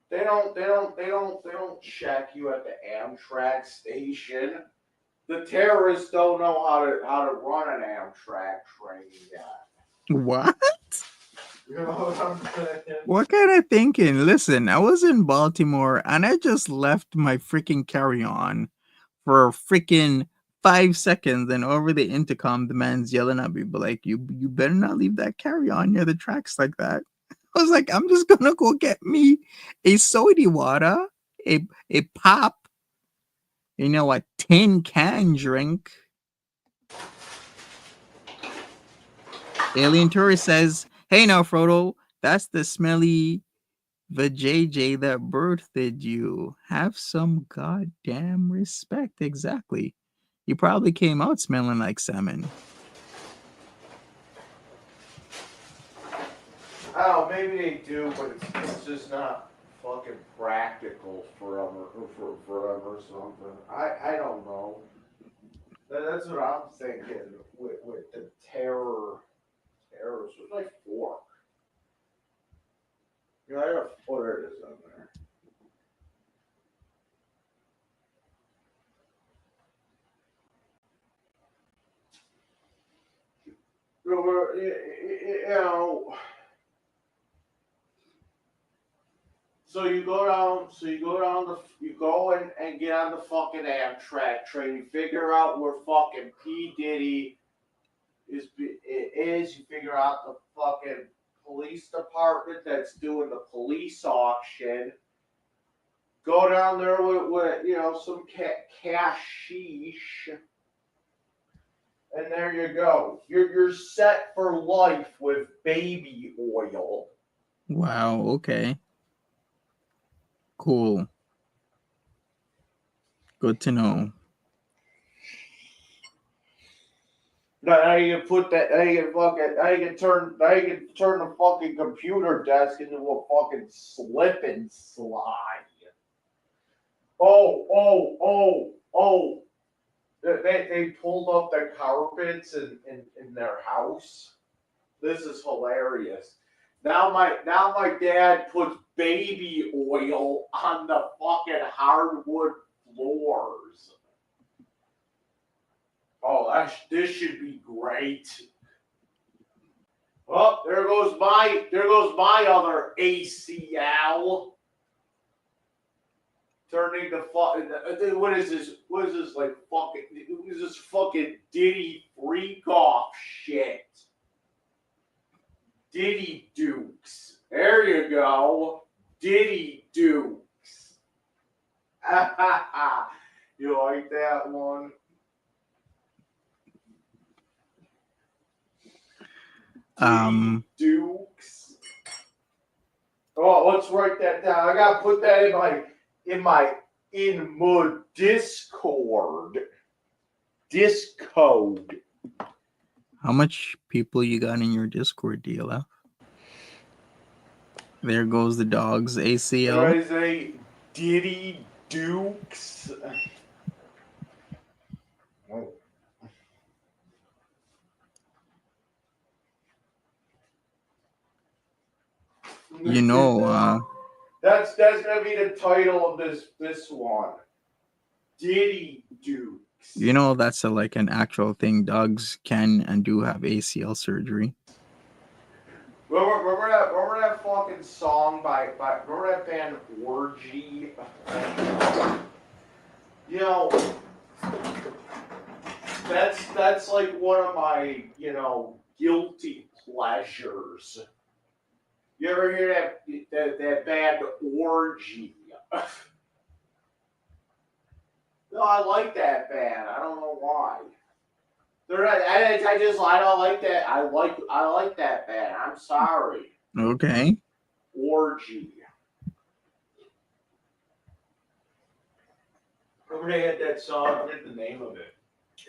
They don't check you at the Amtrak station. The terrorists don't know how to run an Amtrak train yet.
What?
You know what I'm saying?
What kind of thinking? Listen, I was in Baltimore and I just left my freaking carry-on for freaking 5 seconds, and over the intercom the man's yelling at me, but like, you better not leave that carry-on near the tracks like that. I was like, I'm just gonna go get me a soda water, a pop, a tin can drink. Alien Tourist says, hey now, Frodo, that's the smelly vajayjay that birthed you. Have some goddamn respect. Exactly. You probably came out smelling like salmon.
Oh, maybe they do, but it's just not fucking practical forever or something. I don't know. That's what I'm thinking with the terrors. There's like 4. You know, I got 4 there it is on there. You know. So you go and get on the fucking Amtrak train. You figure out where fucking P. Diddy is. You figure out the fucking police department that's doing the police auction. Go down there with some cashish, and there you go. You're set for life with baby oil.
Wow. Okay. Cool. Good to know.
Now you can put that. Now you can turn the fucking computer desk into a fucking slip and slide. Oh! They pulled up the carpets in their house. This is hilarious. Now my dad puts baby oil on the fucking hardwood floors. Oh, this should be great. Oh, there goes my other ACL. Turning to what is this? What is this like fucking? What is this fucking Diddy freak off shit? Diddy Dukes. There you go. Diddy Dukes. You like that one? Diddy Dukes. Oh, let's write that down. I gotta put that in my Discord. Discode.
How much people you got in your Discord, DLF? There goes the dog's ACL.
There is a Diddy Dukes. Oh. That's gonna be the title of this one. Diddy Dukes.
That's an actual thing. Dogs can and do have ACL surgery.
Remember that fucking song by remember that band Orgy? You know, that's like one of my, you know, guilty pleasures. You ever hear that band Orgy? No, I like that band. I don't know why. I don't like that. I like that band. I'm sorry.
Okay.
Orgy. Remember they had that song? I forget the name of it.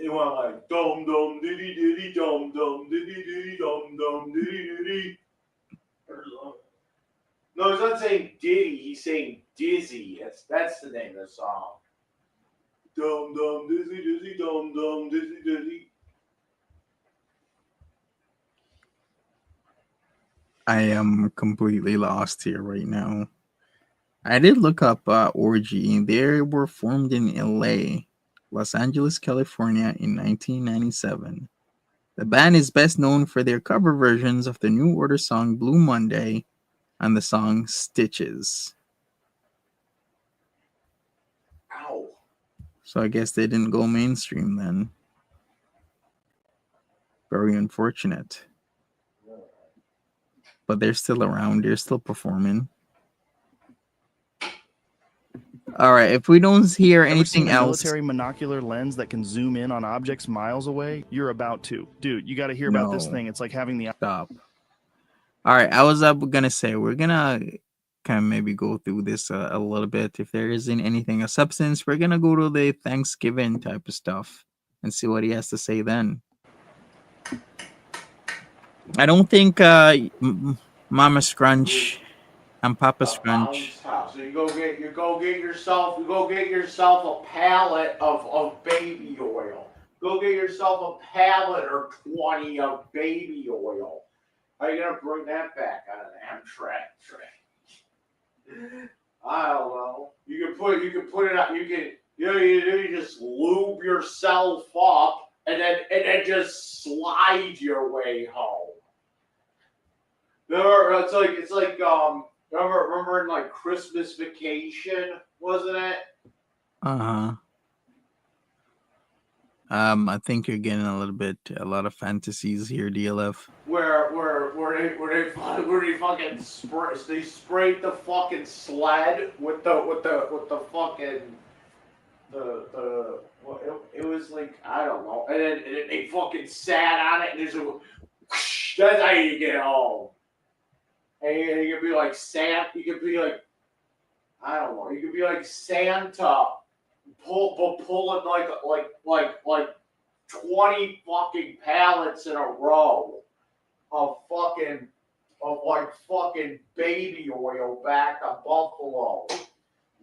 It went like dum dum diddy diddy dum dum diddy diddy dum dum diddy diddy. No, he's not saying Diddy. He's saying Dizzy. That's the name of the song. Dum dum dizzy dizzy dum dum dizzy dizzy.
I am completely lost here right now. I did look up Orgy. They were formed in LA, Los Angeles, California in 1997. The band is best known for their cover versions of the New Order song Blue Monday and the song Stitches.
Ow.
So I guess they didn't go mainstream then. Very unfortunate. But they're still around. They're still performing. All right. If we don't hear anything else,
military monocular lens that can zoom in on objects miles away, you're about to. Dude, you got to hear about this thing. It's like having the...
Stop. All right. I was going to say, we're going to kind of maybe go through this a little bit. If there isn't anything of substance, we're going to go to the Thanksgiving type of stuff and see what he has to say then. I don't think Mama Scrunch and Papa Scrunch.
So you go get yourself a pallet of baby oil. Go get yourself a pallet or 20 of baby oil. How are you gonna bring that back on an Amtrak train? I don't know. You can put it out. You just lube yourself up and then just slide your way home. It's like remember in like Christmas Vacation, wasn't it?
I think you're getting a lot of fantasies here, DLF.
Where they fucking sprayed the fucking sled with the fucking it was like, I don't know, and then they fucking sat on it and there's a that's how you get home. And you could be like Santa. You could be like, I don't know. You could be like Santa, pulling like 20 fucking pallets in a row of fucking baby oil back to Buffalo,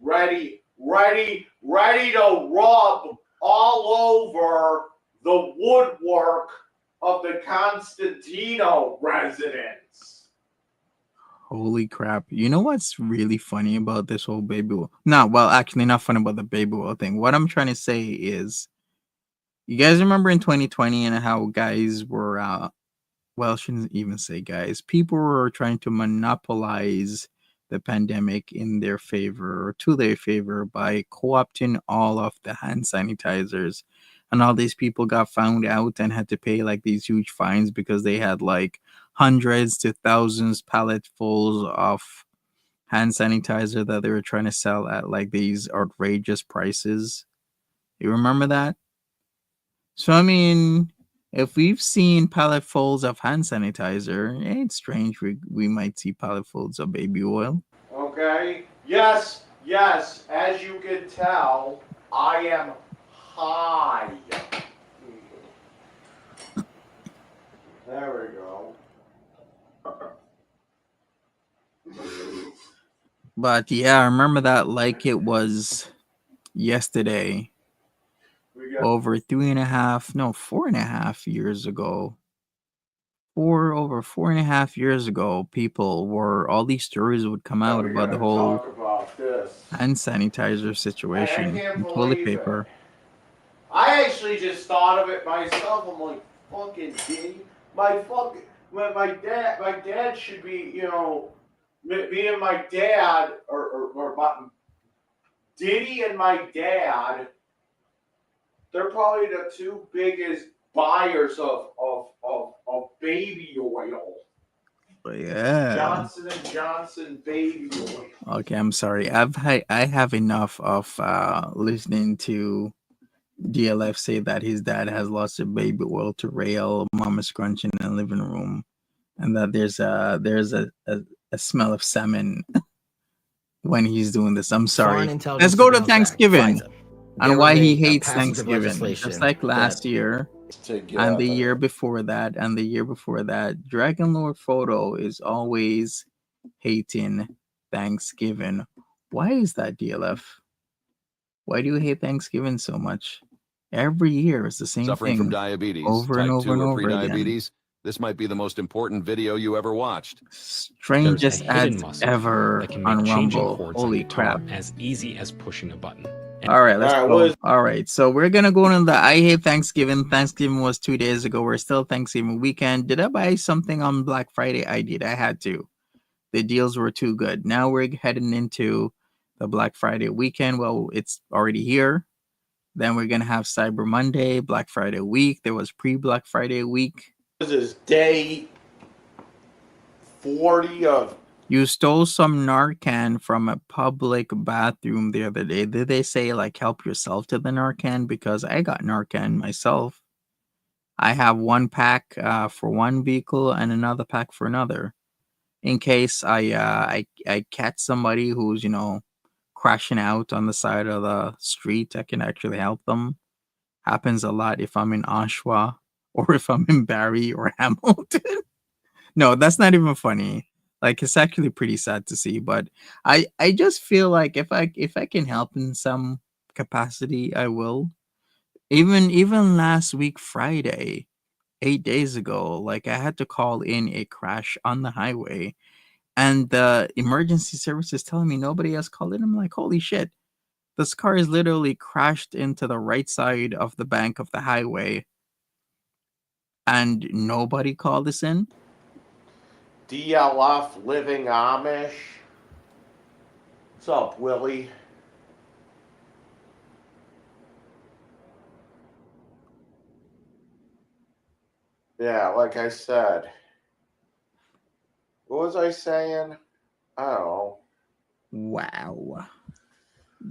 ready to rub all over the woodwork of the Constantino residence.
Holy crap. You know what's really funny about this whole baby oil? No, well, actually not funny about the baby oil thing. What I'm trying to say is, you guys remember in 2020 and how guys were, well, I shouldn't even say guys. People were trying to monopolize the pandemic in their favor or to their favor by co-opting all of the hand sanitizers. And all these people got found out and had to pay like these huge fines because they had like hundreds to thousands palletfuls of hand sanitizer that they were trying to sell at like these outrageous prices. You remember that? So, I mean, if we've seen palletfuls of hand sanitizer, it ain't strange we might see palletfuls of baby oil.
Okay. Yes. As you can tell, I am high. There we go.
But yeah, I remember that like it was yesterday. Over 4.5 years ago. Over 4.5 years ago, all these stories would come out about the whole hand sanitizer situation and toilet paper.
I actually just thought of it myself. I'm like, fucking Diddy. My my dad should be, you know, me and my dad, or my, Diddy and my dad, they're probably the two biggest buyers of baby oil.
Yeah.
Johnson and Johnson baby oil.
Okay, I'm sorry. I have enough of listening to DLF say that his dad has lost a baby oil to rail, mama scrunch in the living room, and that there's a smell of salmon when he's doing this. I'm sorry. Let's go to Thanksgiving and why he hates Thanksgiving. Just like last year and the year before that and the year before that, Dragon Lord Frodo is always hating Thanksgiving. Why is that, DLF? Why do you hate Thanksgiving so much? Every year it's the same
Suffering
thing.
from diabetes,
over
type
and over
2
and
or
over again.
prediabetes, this might be the most important video you ever watched.
Strangest ads ever on Rumble. Holy crap.
as easy as pushing a button.
All right, let's go. All right, so we're gonna go on the I hate Thanksgiving. Thanksgiving was 2 days ago. We're still Thanksgiving weekend. Did I buy something on Black Friday? I did. I had to. The deals were too good. Now we're heading into the Black Friday weekend. Well, it's already here. Then we're gonna have Cyber Monday, Black Friday week. There was pre-Black Friday week.
This is day 40 of.
You stole some Narcan from a public bathroom the other day. Did they say, like, help yourself to the Narcan? Because I got Narcan myself. I have one pack for one vehicle and another pack for another. In case I catch somebody who's, you know, crashing out on the side of the street, I can actually help them. Happens a lot if I'm in Oshawa or if I'm in Barrie or Hamilton. No, that's not even funny. Like, it's actually pretty sad to see, but I just feel like if I can help in some capacity, I will. Even last week Friday, 8 days ago, like, I had to call in a crash on the highway, and the emergency service is telling me nobody else called in. I'm like, holy shit. This car is literally crashed into the right side of the bank of the highway, and nobody called us in.
DLF Living Amish. What's up, Willie? Yeah, like I said. What was I saying? I don't know.
Wow.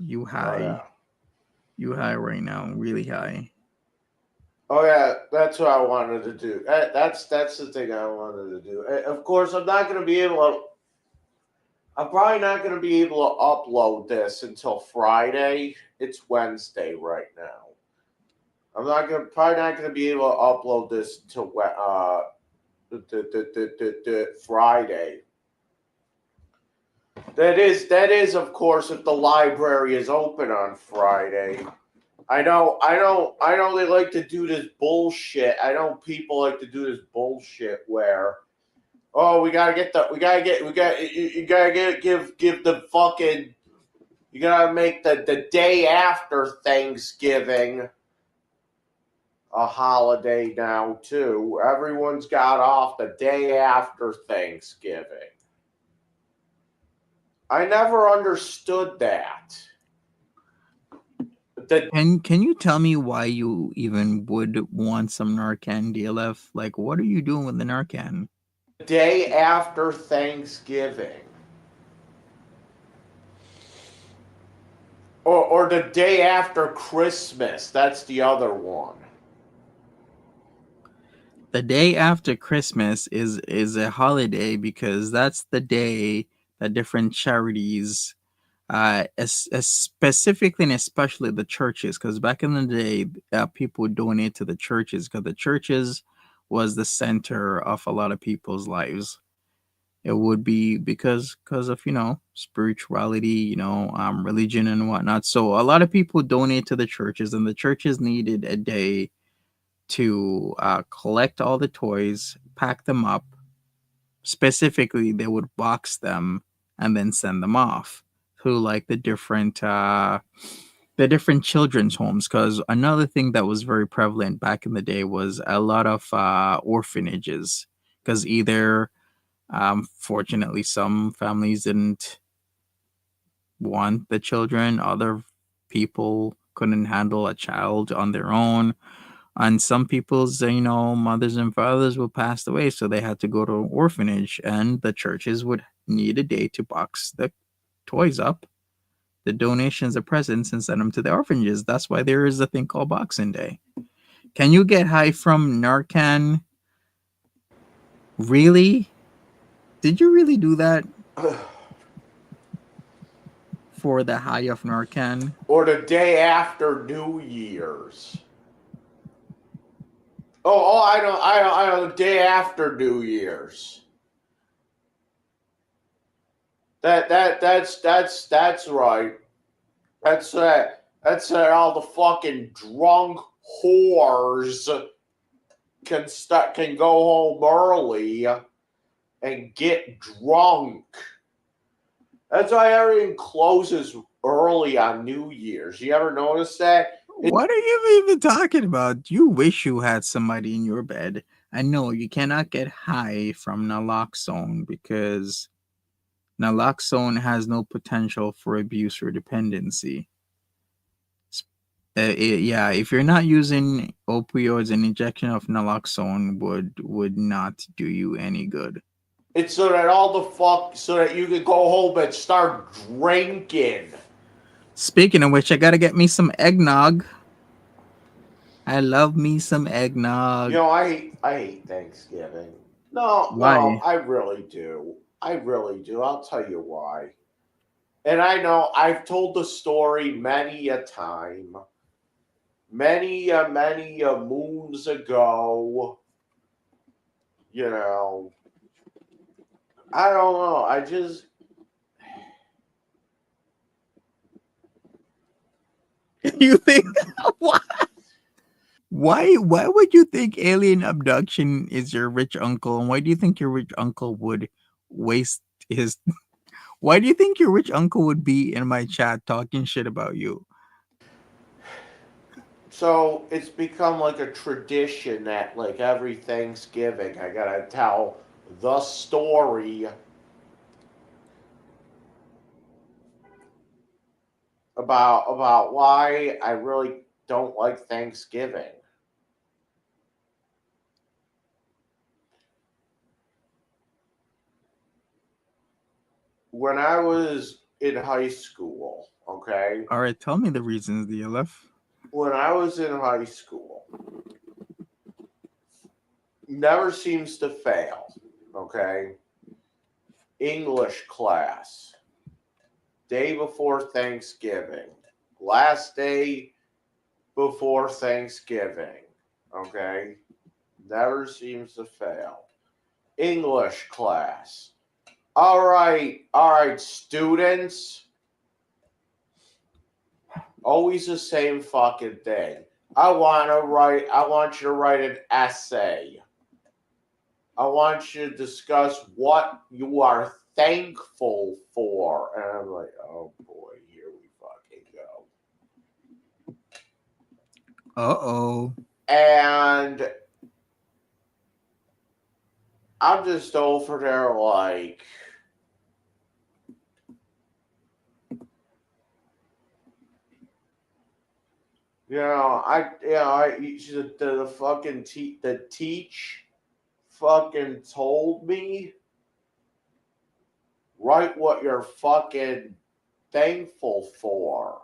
You high.
Oh, yeah.
You high right now. Really high.
Oh yeah, that's what I wanted to do. That's the thing I wanted to do. Of course, I'm not going to be able to. I'm probably not going to be able to upload this until Friday. It's Wednesday right now. I'm probably not going to be able to upload this until Friday. That is, of course, if the library is open on Friday. I know they like to do this bullshit. I know people like to do this bullshit where, oh, you gotta make the day after Thanksgiving a holiday now too. Everyone's got off the day after Thanksgiving. I never understood that.
Can you tell me why you even would want some Narcan, DLF? Like, what are you doing with the Narcan?
The day after Thanksgiving. Or the day after Christmas. That's the other one.
The day after Christmas is a holiday because that's the day that different charities, specifically and especially the churches, because back in the day, people would donate to the churches because the churches was the center of a lot of people's lives. It would be because of, you know, spirituality, you know, religion and whatnot. So a lot of people donate to the churches, and the churches needed a day to collect all the toys, pack them up. Specifically, they would box them and then send them off to like the different children's homes. Because another thing that was very prevalent back in the day was a lot of orphanages. because either, fortunately, some families didn't want the children, other people couldn't handle a child on their own, and some people's mothers and fathers were passed away, so they had to go to an orphanage, and the churches would need a day to box the toys up, the donations, the presents, and send them to the orphanages. That's why there is a thing called Boxing Day. Can you get high from Narcan? Really? Did you really do that? For the high of Narcan?
Or the day after New Year's. Oh, I know. The day after New Year's. That's right. That's all the fucking drunk whores can go home early and get drunk. That's why everything closes early on New Year's. You ever notice that?
What are you even talking about? You wish you had somebody in your bed. I know you cannot get high from naloxone because naloxone has no potential for abuse or dependency. Yeah, if you're not using opioids, an injection of naloxone would not do you any good.
It's so that you can go home and start drinking.
Speaking of which, I gotta get me some eggnog. I love me some eggnog.
I hate Thanksgiving. No, I really do. I'll tell you why. And I know I've told the story many a time. Many moons ago. I don't know. I just...
You think what? Why would you think alien abduction is your rich uncle, and why do you think your rich uncle would waste his why do you think your rich uncle would be in my chat talking shit about you?
So it's become like a tradition that like every Thanksgiving I gotta tell the story about why I really don't like Thanksgiving. When I was in high school, okay?
All right, tell me the reasons, DLF.
When I was in high school, never seems to fail, okay? English class, day before Thanksgiving, last day before Thanksgiving, okay? Never seems to fail. English class. All right, students. Always the same fucking thing. I want you to write an essay. I want you to discuss what you are thankful for. And I'm like, oh boy, here we fucking go.
Uh-oh.
And I'm just over there like, the fucking the teach fucking told me, write what you're fucking thankful for.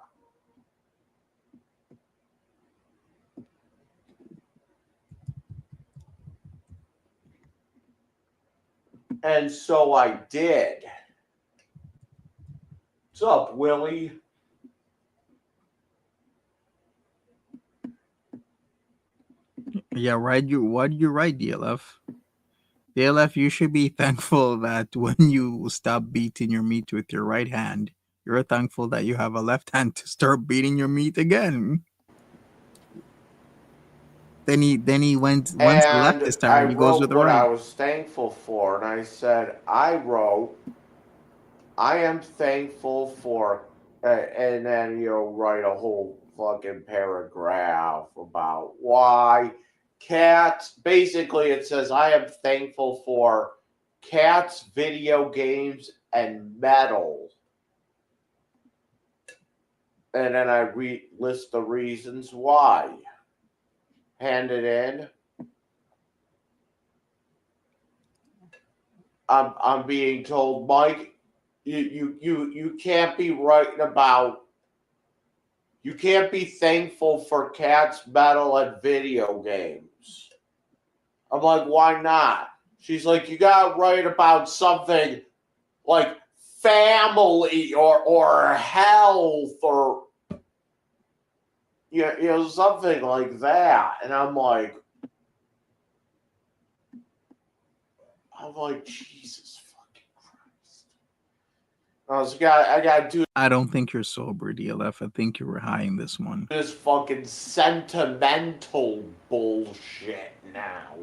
And so I did. What's up, Willie?
Yeah, right. What do you write, DLF? DLF, you should be thankful that when you stop beating your meat with your right hand, you're thankful that you have a left hand to start beating your meat again. Then he went once the left is tired, he goes with the
what
right.
I was thankful for, and I said, I am thankful for, and then write a whole fucking paragraph about why cats. Basically, it says, I am thankful for cats, video games, and metal. And then I list the reasons why. Hand it in. I'm being told, Mike, you can't be writing about. You can't be thankful for cats, metal, and video games. I'm like, why not? She's like, you gotta write about something like family or health or you know something like that. And I'm like, Jesus fucking Christ. I gotta do.
I don't think you're sober, DLF. I think you were high in this one.
This fucking sentimental bullshit now.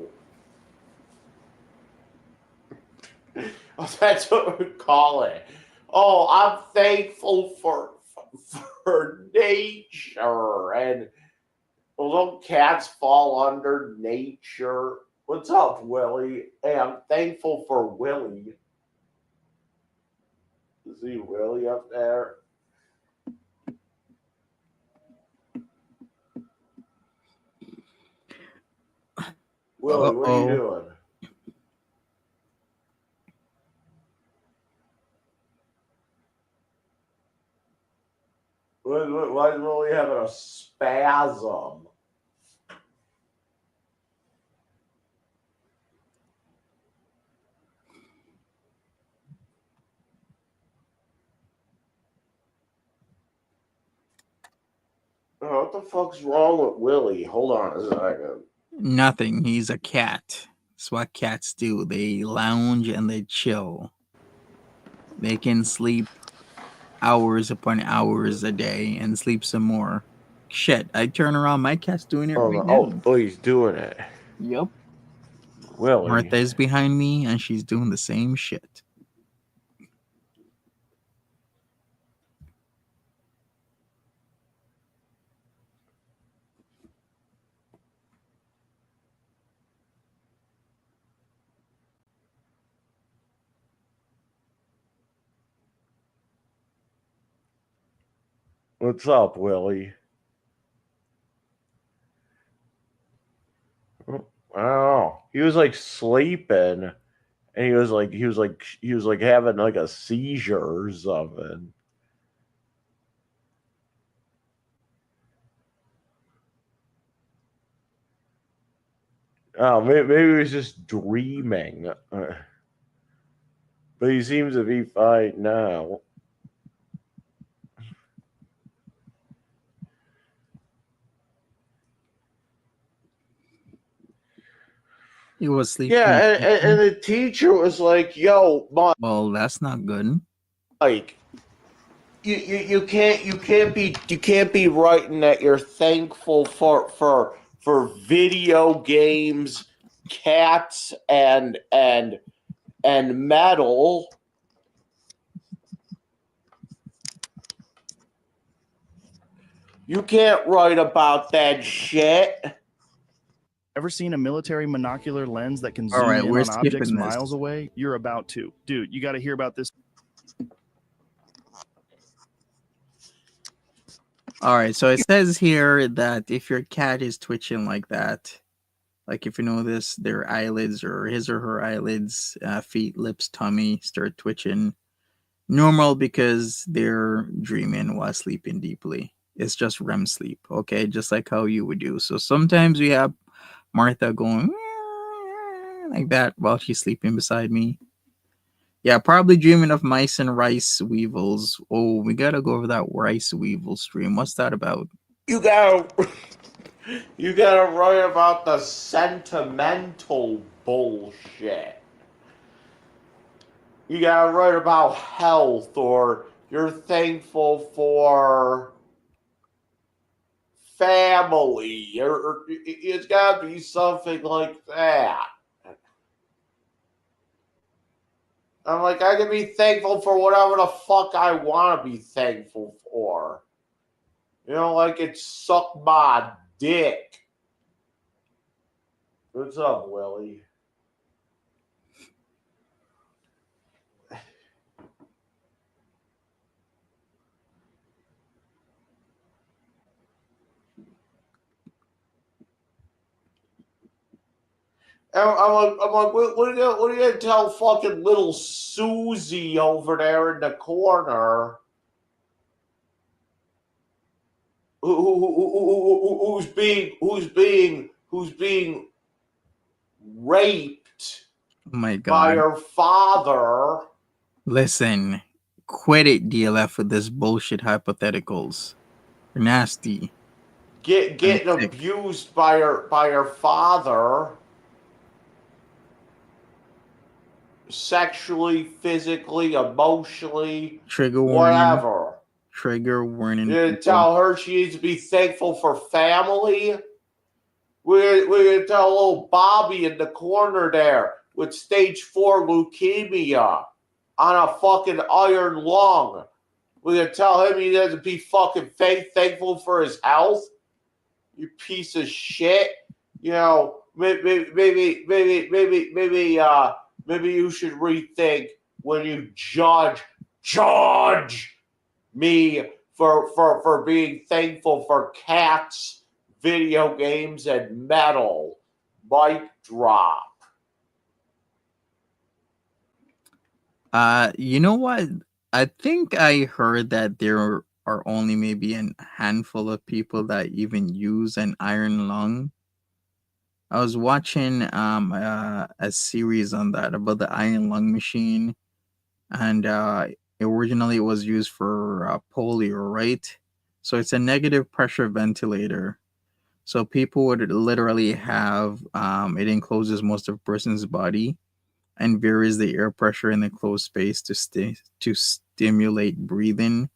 That's what we call it. Oh, I'm thankful for nature. And well, don't cats fall under nature? What's up, Willie? Hey, I'm thankful for Willie. Is he Willie up there? Willie, what are you doing? Why is Willie having a spasm? Oh, what the fuck's wrong with Willie? Hold on a second.
Nothing. He's a cat. That's what cats do. They lounge and they chill. They can sleep hours upon hours a day and sleep some more. Shit, I turn around, my cat's doing it right now.
Oh, he's doing it.
Yep.
Willie.
Martha is behind me and she's doing the same shit.
What's up, Willie? I don't know. He was like sleeping, and he was like having like a seizure or something. Oh, maybe he was just dreaming. But he seems to be fine now.
He was sleeping.
Yeah, and the teacher was like, "Yo, Mike."
Well, that's not good.
Like, you can't be writing that you're thankful for video games, cats, and metal. You can't write about that shit.
Ever seen a military monocular lens that can
All
zoom
right,
in
we're
on
skipping
objects
this.
miles away? You're about to. Dude, you got to hear about this.
All right, so it says here that if your cat is twitching like that, like if you notice their eyelids or his or her eyelids, feet, lips, tummy start twitching, normal because they're dreaming while sleeping deeply. It's just REM sleep, okay? Just like how you would do. So sometimes we have Martha going like that while she's sleeping beside me. Yeah, probably dreaming of mice and rice weevils. Oh, we gotta go over that rice weevil stream. What's that about?
You gotta write about the sentimental bullshit. You gotta write about health, or you're thankful for family, or it's gotta be something like that. I'm like, I can be thankful for whatever the fuck I want to be thankful for. You know, like it's suck my dick. What's up, Willie? I'm like, what are you gonna tell fucking little Susie over there in the corner? Who's being raped
Oh my
by
God.
her father?
Listen, quit it, DLF, with this bullshit hypotheticals. You're nasty.
Getting abused by her father, sexually, physically, emotionally,
Trigger warning.
whatever.
Trigger warning.
You tell her she needs to be thankful for family. We're gonna tell little Bobby in the corner there with stage 4 leukemia on a fucking iron lung. We're gonna tell him he has to be fucking thankful for his health. You piece of shit. You know, maybe you should rethink when you judge me for being thankful for cats, video games, and metal. Mic drop.
You know what? I think I heard that there are only maybe a handful of people that even use an iron lung. I was watching a series on that about the iron lung machine, and originally it was used for polio, right? So it's a negative pressure ventilator. So people would literally have it encloses most of a person's body and varies the air pressure in the closed space to stimulate breathing.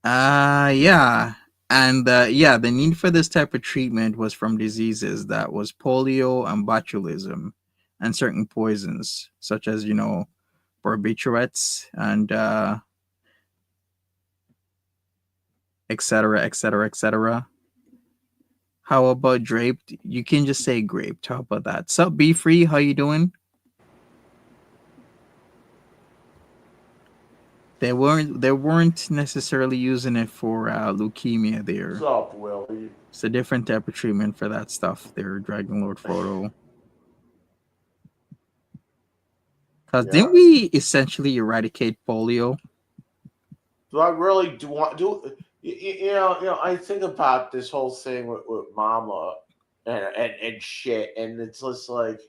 Yeah. And the need for this type of treatment was from diseases that was polio and botulism and certain poisons, such as, barbiturates and et cetera, et cetera, et cetera. How about draped? You can just say graped. How about that? Sup, Be Free? How you doing? They weren't necessarily using it for leukemia there.
What's up, Willie?
It's a different type of treatment for that stuff. They're dragging Lord Frodo. Because didn't we essentially eradicate polio?
Do I really do? You know, I think about this whole thing with Mama and shit, and it's just like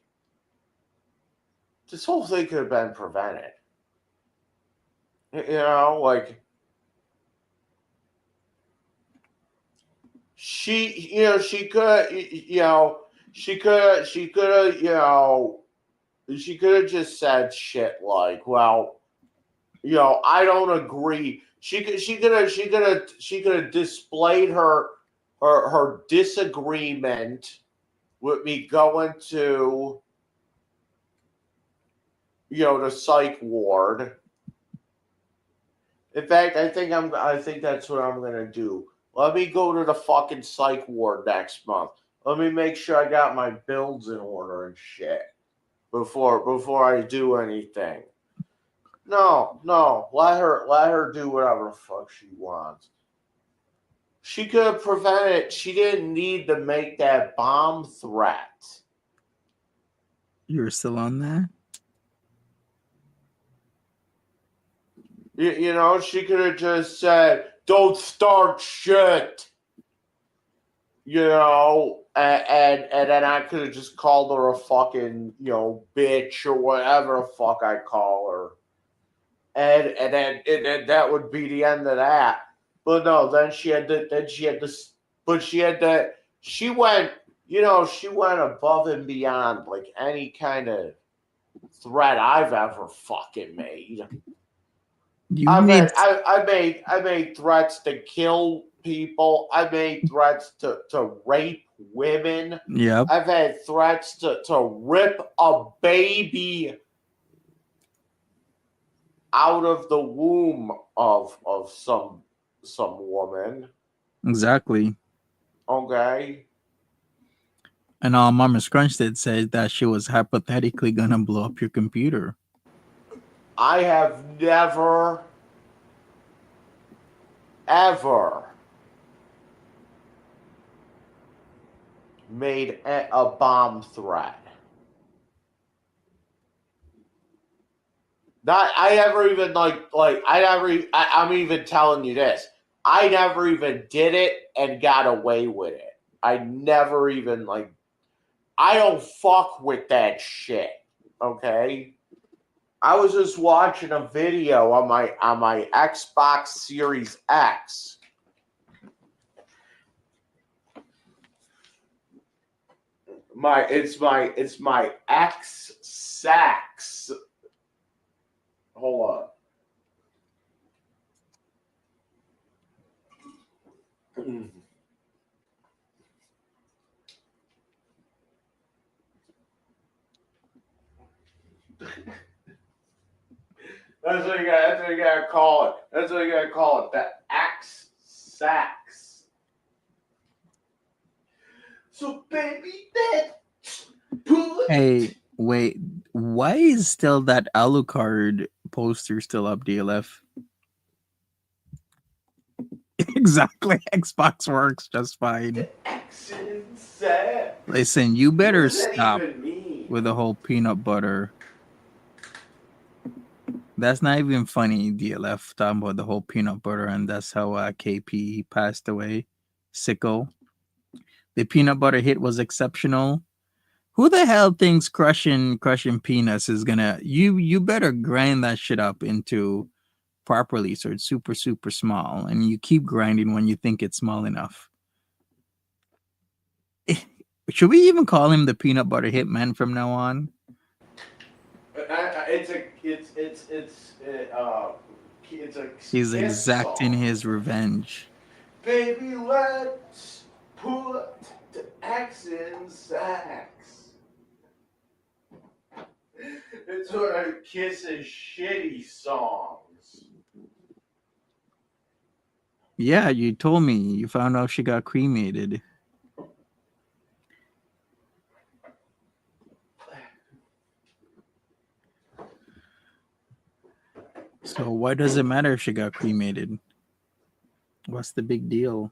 this whole thing could have been prevented. You know, like she could have just said shit like, well, I don't agree. She could have displayed her disagreement with me going to the psych ward. In fact, I think that's what I'm gonna do. Let me go to the fucking psych ward next month. Let me make sure I got my bills in order and shit before I do anything. No, let her do whatever the fuck she wants. She could have prevented it. She didn't need to make that bomb threat.
You're still on that?
She could have just said, "Don't start shit." And then I could have just called her a fucking, bitch or whatever the fuck I call her. And then that would be the end of that. But no, she went above and beyond like any kind of threat I've ever fucking made. I made threats to kill people. I made threats to rape women.
Yep.
I've had threats to rip a baby out of the womb of some woman.
Exactly.
Okay.
And Mama Scrunchted said that she was hypothetically gonna blow up your computer.
I have never, ever made a bomb threat. I never even I'm even telling you this. I never even did it and got away with it. I never even I don't fuck with that shit. Okay? I was just watching a video on my Xbox Series X. It's my X Sax. Hold on. That's what you gotta call it. That's what you gotta call it. The X Sax. So baby, that.
Hey, wait. Why is still that Alucard poster still up, DLF? Exactly. Xbox works just fine.
X and Z.
Listen, you better
What does that
stop
even mean?
with the whole peanut butter. That's not even funny, DLF, talking about the whole peanut butter, and that's how KP passed away. Sicko. The peanut butter hit was exceptional. Who the hell thinks crushing peanuts is gonna you better grind that shit up into properly so it's super small, and you keep grinding when you think it's small enough. Should we even call him the peanut butter hitman from now on? He's exacting his revenge.
Baby, let's put the X in Sax. It's one of Kiss's shitty songs.
Yeah, you told me. You found out she got cremated. So why does it matter if she got cremated? What's the big deal?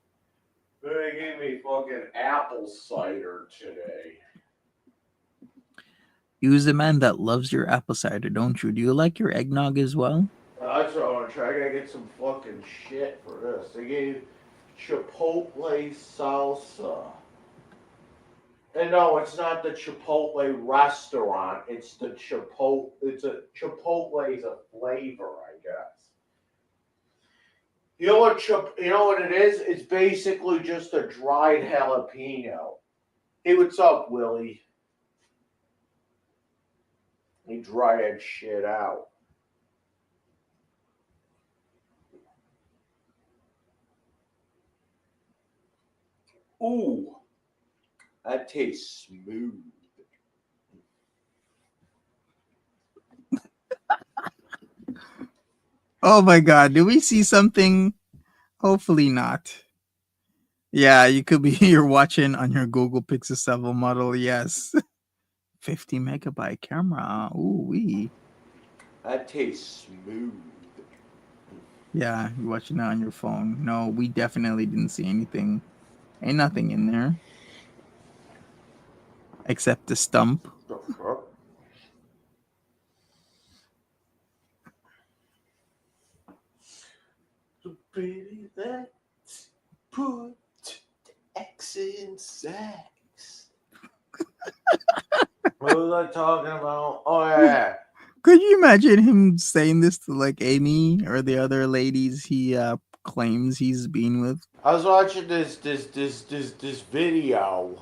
They gave me fucking apple cider today.
You's a man that loves your apple cider, don't you? Do you like your eggnog as well?
That's what I want to try. I gotta get some fucking shit for this. They gave Chipotle salsa. And no, it's not the Chipotle restaurant. It's the Chipotle. Chipotle is a flavor, I guess. You know what it is? It's basically just a dried jalapeno. Hey, what's up, Willie? They dry that shit out. Ooh, that tastes smooth.
Oh my god, do we see something? Hopefully not. Yeah, you could be you're watching on your Google Pixel 7 model, yes. 50 megabyte camera. Ooh wee.
That tastes smooth.
Yeah, you're watching it on your phone. No, we definitely didn't see anything. Ain't nothing in there. Except the stump.
The fuck? Baby, let's put X in Sax. What was I talking about? Oh yeah.
Could you imagine him saying this to like Amy or the other ladies he claims he's been with?
I was watching this video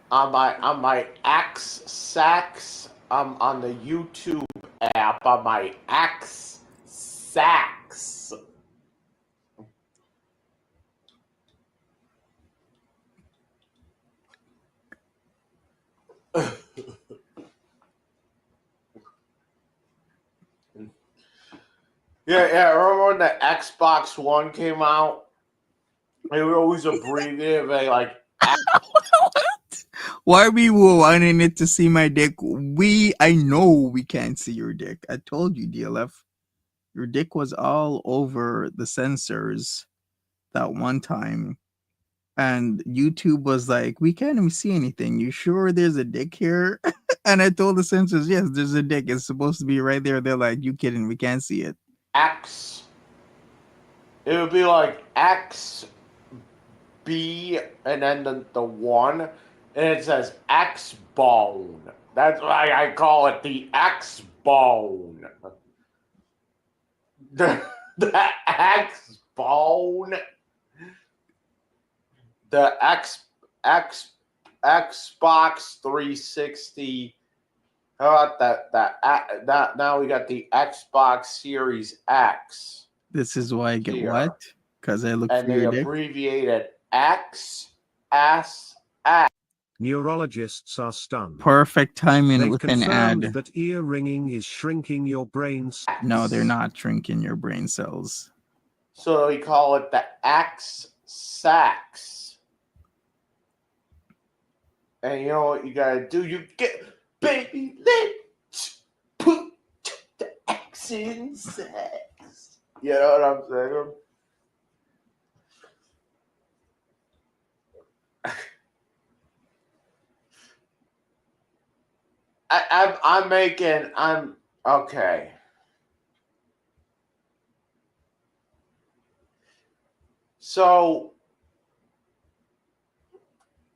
on my X Sax on the YouTube app on my X Sax. Yeah. Remember when the Xbox One came out? They would always abbreviate it like
Why are we wanting it to see my dick? I know we can't see your dick. I told you, DLF. Your dick was all over the sensors that one time. And YouTube was like, we can't even see anything. You sure there's a dick here? And I told the censors, yes, there's a dick. It's supposed to be right there. They're like, you kidding? We can't see it.
X. It would be like X, B, and then the 1, and it says X bone. That's why I call it the X bone. The X bone. The Xbox 360. How about that? Now we got the Xbox Series X.
This is why I get
here.
what? Because I look
And
for
they
your dick.
abbreviate it XSX.
Neurologists are stunned.
Perfect timing
They've
with an
confirmed
ad.
that ear ringing is shrinking your brains.
No, they're not shrinking your brain cells.
So we call it the X-Sax. And you know what you gotta do? You get, baby, let's put the X in sex. You know what I'm saying? I'm okay. So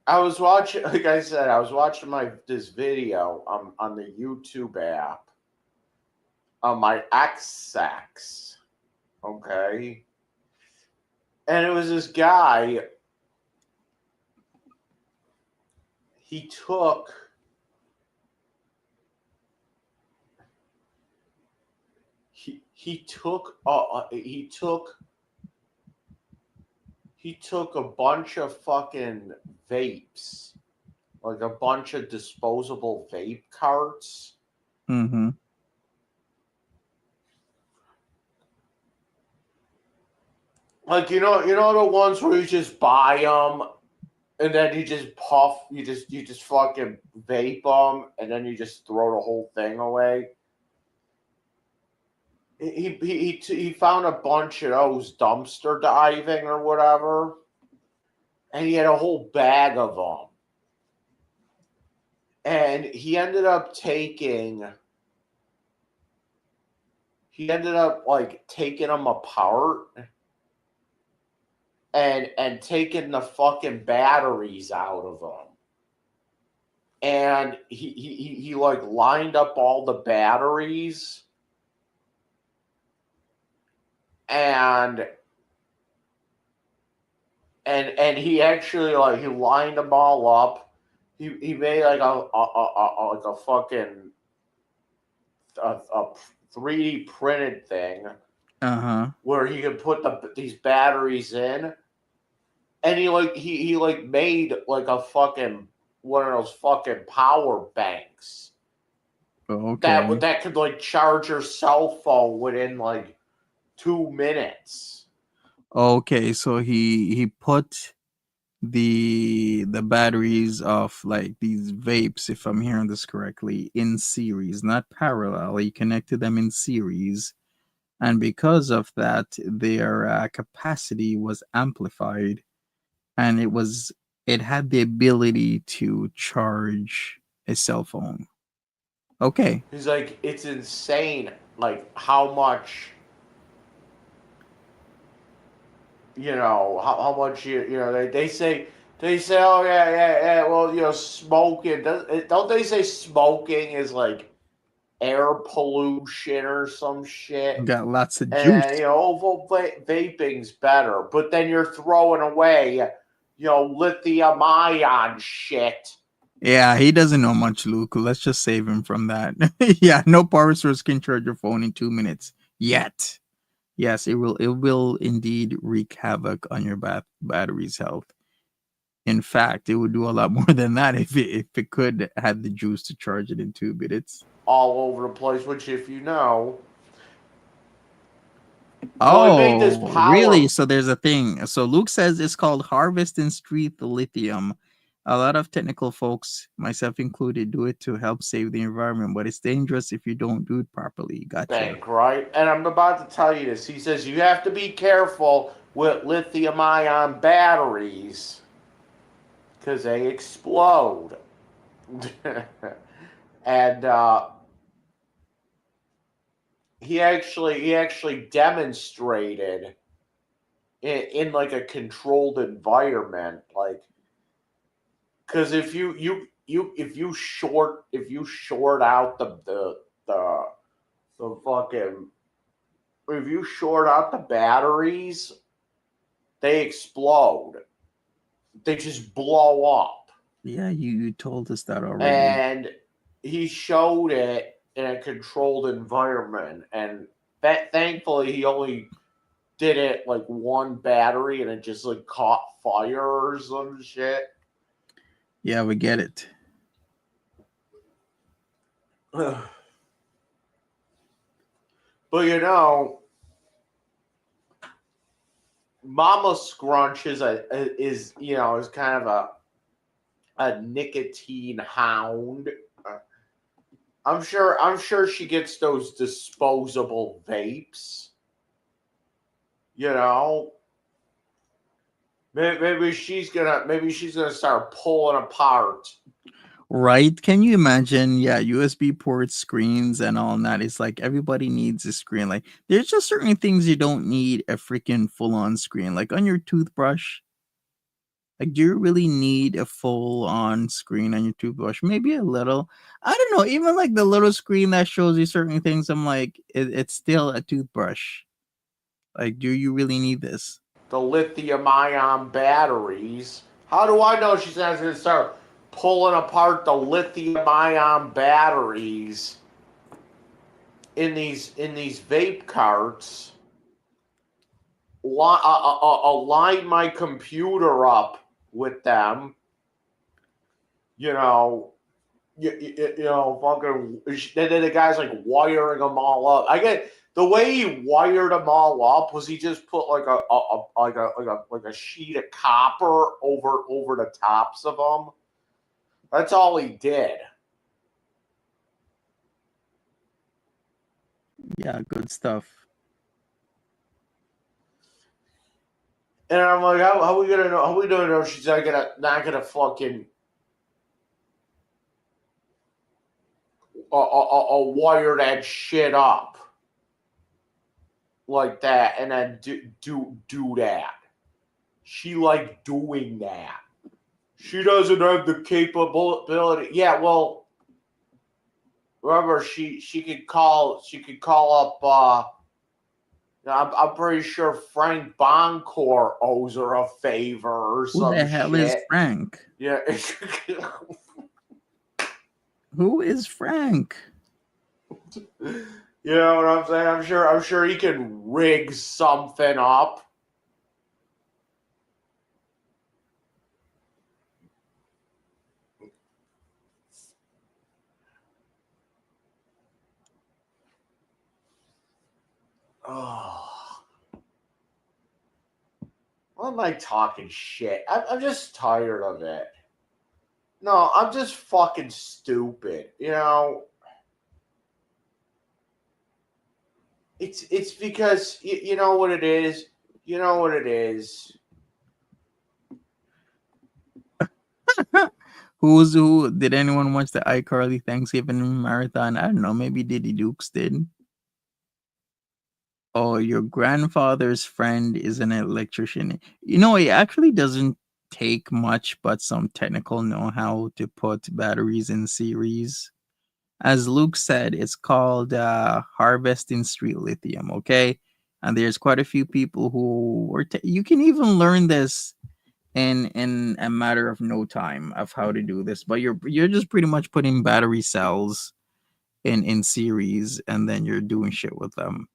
I was watching, like I said, I was watching this video on the YouTube app on my X-Sax, okay? And it was this guy, he took a bunch of fucking vapes, like a bunch of disposable vape carts.
Mm-hmm.
Like, you know the ones where you just buy them and then you just puff, you just fucking vape them and then you just throw the whole thing away. He found a bunch of those dumpster diving or whatever, and he had a whole bag of them. And he ended up taking like taking them apart and taking the fucking batteries out of them. And he like lined up all the batteries. And he actually like he lined them all up. He made like a fucking 3D printed thing. Where he could put these batteries in, and he made like a fucking one of those fucking power banks.
Okay.
That could like charge your cell phone within like 2 minutes.
Okay, so he put the batteries of like these vapes, if I'm hearing this correctly, in series, not parallel. He connected them in series, and because of that, their capacity was amplified, and it had the ability to charge a cell phone. Okay.
He's like, it's insane, like how much. You know how much you know they say oh yeah well smoking don't they say smoking is like air pollution or some shit?
Got lots of juice.
And vaping's better, but then you're throwing away lithium ion shit.
Yeah, he doesn't know much, Luke. Let's just save him from that. Yeah, no power source can charge your phone in 2 minutes yet. Yes, it will indeed wreak havoc on your battery's health. In fact, it would do a lot more than that if it could have the juice to charge it in 2 minutes.
All over the place, which if you know.
Oh, really? So there's a thing. So Luke says it's called Harvest and Street Lithium. A lot of technical folks, myself included, do it to help save the environment, but it's dangerous if you don't do it properly. Gotcha.
Bank, right? And I'm about to tell you this. He says you have to be careful with lithium-ion batteries because they explode. And he actually demonstrated in like a controlled environment, like, because if you short out the fucking, if you short out the batteries, they explode. They just blow up.
Yeah, you told us that already.
And he showed it in a controlled environment, and thankfully he only did it like one battery, and it just like caught fire or some shit.
Yeah, we get it.
But you know, Mama Scrunch is kind of a nicotine hound. I'm sure she gets those disposable vapes. You know, maybe she's gonna start pulling apart.
Right? Can you imagine? Yeah, USB port screens and all that. It's like everybody needs a screen. Like, there's just certain things you don't need a freaking full-on screen. Like on your toothbrush. Like, do you really need a full-on screen on your toothbrush? Maybe a little. I don't know. Even like the little screen that shows you certain things, I'm like, it's still a toothbrush. Like, do you really need this?
The lithium-ion batteries. How do I know she's not going to start pulling apart the lithium-ion batteries in these vape carts? Align my computer up with them. You know, fucking. Then the guy's like wiring them all up. I get the way he wired them all up was he just put like a sheet of copper over the tops of them. That's all he did.
Yeah, good stuff.
And I'm like, how are we gonna know? How are we gonna know she's not gonna fucking wire that shit up like that and then do that? She like doing that. She doesn't have the capability. Yeah, well, remember she could call up. I'm pretty sure Frank Boncourt owes her a favor or some shit.
Who the hell is Frank?
Yeah.
Who is Frank?
You know what I'm saying? I'm sure he can rig something up. Oh. Why am I talking shit? I'm just tired of it. No, I'm just fucking stupid. You know, it's because you know what it is. You know what it is.
Who? Did anyone watch the iCarly Thanksgiving marathon? I don't know. Maybe Diddy Dukes did. Oh, your grandfather's friend is an electrician. You know, it actually doesn't take much but some technical know-how to put batteries in series. As Luke said, it's called harvesting street lithium, okay? And there's quite a few people who you can even learn this in a matter of no time of how to do this, but you're just pretty much putting battery cells in series and then you're doing shit with them.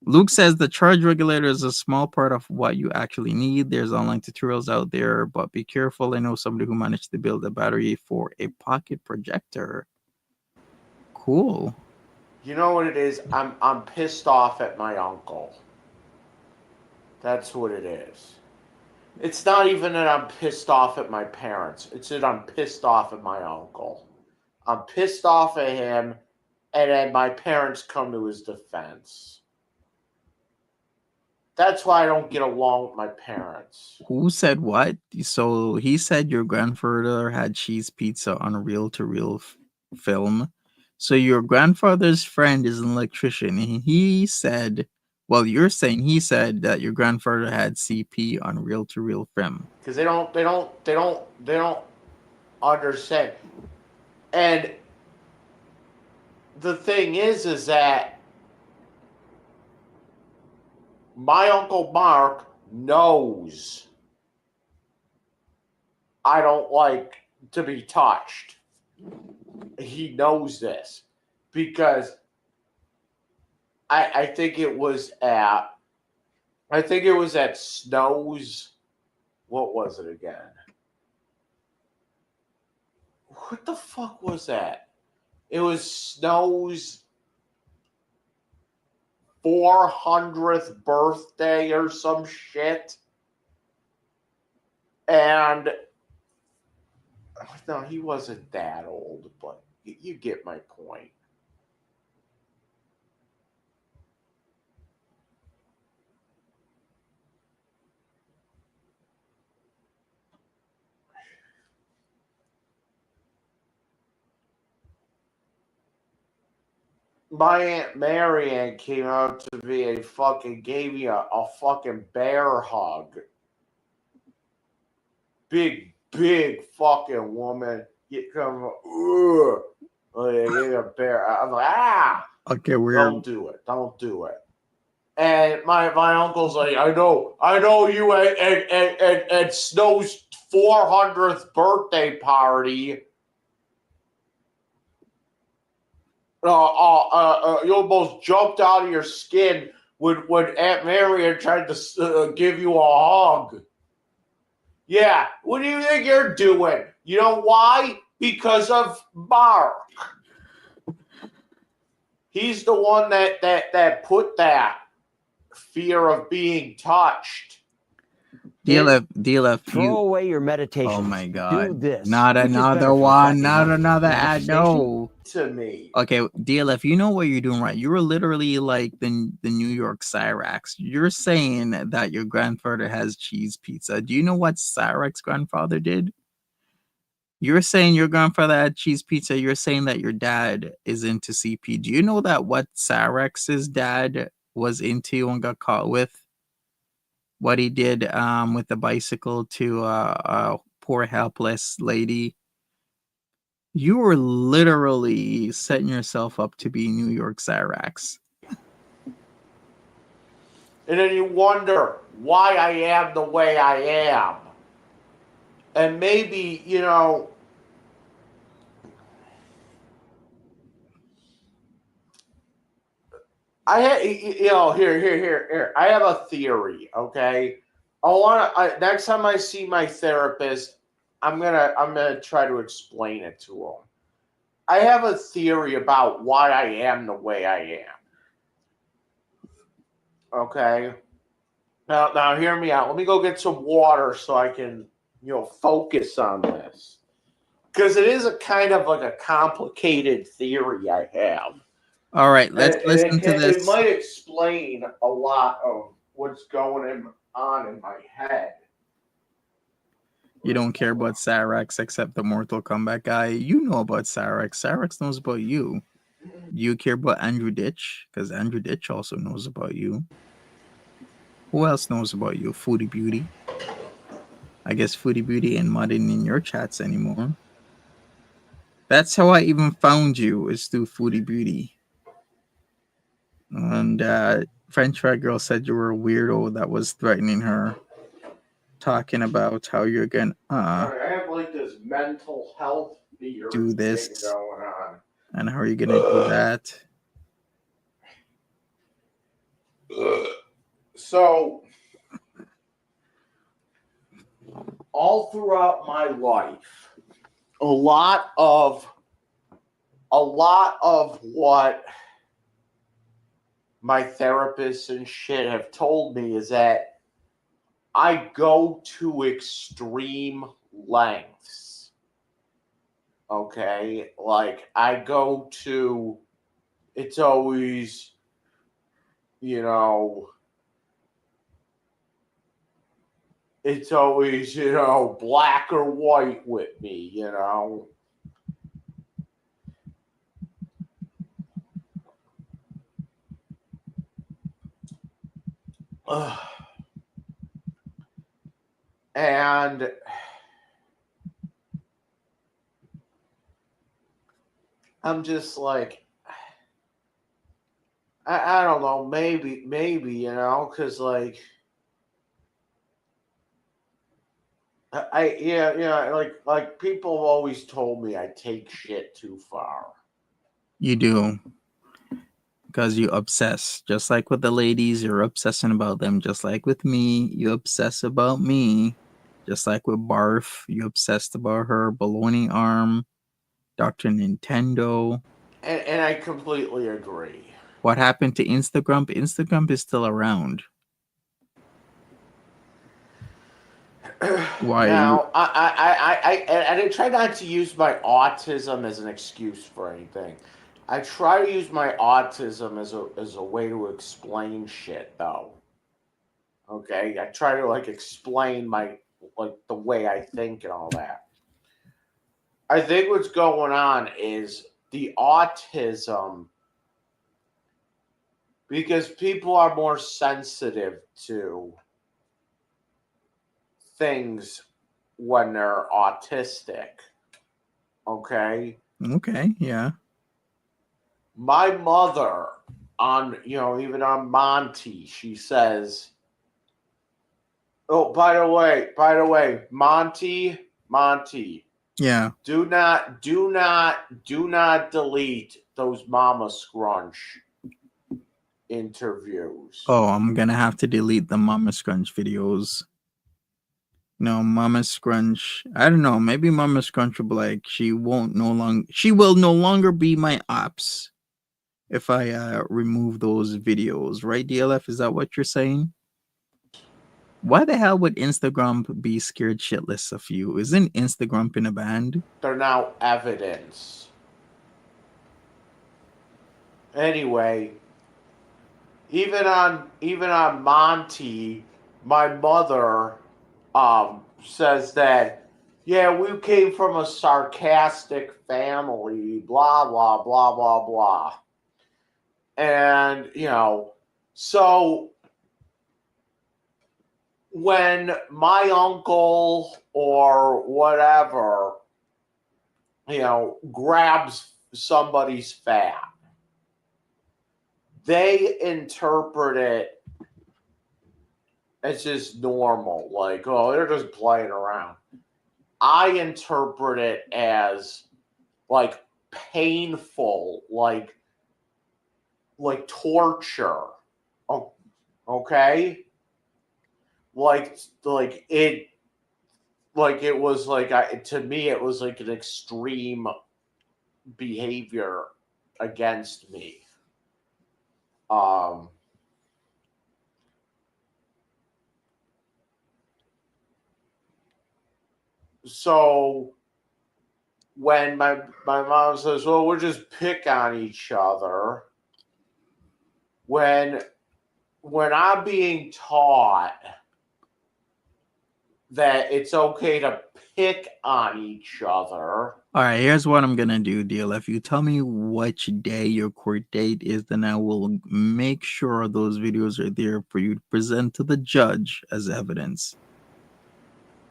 Luke says the charge regulator is a small part of what you actually need. There's online tutorials out there, but be careful. I know somebody who managed to build a battery for a pocket projector. Cool.
You know what it is? I'm pissed off at my uncle. That's what it is. It's not even that I'm pissed off at my parents. It's that I'm pissed off at my uncle. I'm pissed off at him, and then my parents come to his defense. That's why I don't get along with my parents.
Who said what? So he said your grandfather had cheese pizza on a reel-to-reel film. So your grandfather's friend is an electrician. And he said, well, you're saying he said that your grandfather had CP on reel-to-reel film.
Because they don't understand. And the thing is that my Uncle Mark knows I don't like to be touched. He knows this because I think it was at Snow's. What was it again? What the fuck was that? It was Snow's 400th birthday or some shit. And no, he wasn't that old, but you get my point. My Aunt Marianne came out to me and fucking gave me a fucking bear hug. Big fucking woman. Get come, ugh. Like, I gave me a bear. I'm like, ah.
Okay, weird.
Don't do it. Don't do it. And my uncle's like, I know you at Snow's 400th birthday party. You almost jumped out of your skin when Aunt Marion tried to give you a hug. Yeah, what do you think you're doing? You know why? Because of Mark. He's the one that put that fear of being touched.
DLF,
Throw away your meditation.
Oh my god.
Do this.
Not another one. Not another ad. No.
To me.
Okay, DLF, you know what you're doing right. You were literally like the New York Cyrax. You're saying that your grandfather has cheese pizza. Do you know what Cyrax's grandfather did? You're saying your grandfather had cheese pizza. You're saying that your dad is into CP. Do you know that what Cyrax's dad was into and got caught with? What he did with the bicycle to a poor helpless lady. You were literally setting yourself up to be New York Cyrax.
And then you wonder why I am the way I am. And maybe, you know, I had, you know, here. I have a theory, okay? Next time I see my therapist, I'm gonna try to explain it to him. I have a theory about why I am the way I am. Okay? Now hear me out. Let me go get some water so I can, you know, focus on this. Because it is a kind of like a complicated theory I have.
All right, let's listen to this.
It might explain a lot of what's going on in my head.
You don't care about Cyrax except the Mortal Kombat guy. You know about Cyrax. Cyrax knows about you. You care about Andrew Ditch? Because Andrew Ditch also knows about you. Who else knows about you? Foodie Beauty. I guess Foodie Beauty ain't mudding in your chats anymore. That's how I even found you, is through Foodie Beauty. And French Fry Girl said you were a weirdo that was threatening her. Talking about how you're gonna
I have like this mental health fear
do this
thing going on.
and how are you gonna do that?
So all throughout my life, a lot of what my therapists and shit have told me is that I go to extreme lengths. Okay? Like, I go to, it's always, you know, it's always, you know, black or white with me, you know? And I'm just like, I don't know, maybe, you know, because like, like people have always told me I take shit too far.
You do. Because you obsess. Just like with the ladies, you're obsessing about them. Just like with me, you obsess about me. Just like with Barf, you obsessed about her. Baloney Arm, Dr. Nintendo.
And I completely agree.
What happened to Instagram? Instagram is still around. Why?
Now, I try not to use my autism as an excuse for anything. I try to use my autism as a way to explain shit, though. Okay, I try to like explain my like the way I think and all that. I think what's going on is the autism, because people are more sensitive to things when they're autistic. Okay?
Okay, yeah.
My mother, on, you know, even on Monty, she says, oh, by the way, Monty,
yeah,
do not delete those Mama Scrunch interviews.
Oh, I'm gonna have to delete the Mama Scrunch videos. No, Mama Scrunch. I don't know. Maybe Mama Scrunch will be like, she will no longer be my ops if I remove those videos. Right, DLF? Is that what you're saying? Why the hell would Instagram be scared shitless of you? Isn't Instagram in a band?
They're now evidence. Anyway, even on Monty, my mother says that, yeah, we came from a sarcastic family, blah blah blah blah blah. And, you know, so when my uncle or whatever, you know, grabs somebody's fat, they interpret it as just normal, like, oh, they're just playing around. I interpret it as like painful, like torture. Oh, okay? Like it was like, to me it was like an extreme behavior against me. So when my mom says, well, we'll just pick on each other, when I'm being taught that it's okay to pick on each other.
All right, here's what I'm gonna do, DLF. You tell me which day your court date is, then I will make sure those videos are there for you to present to the judge as evidence.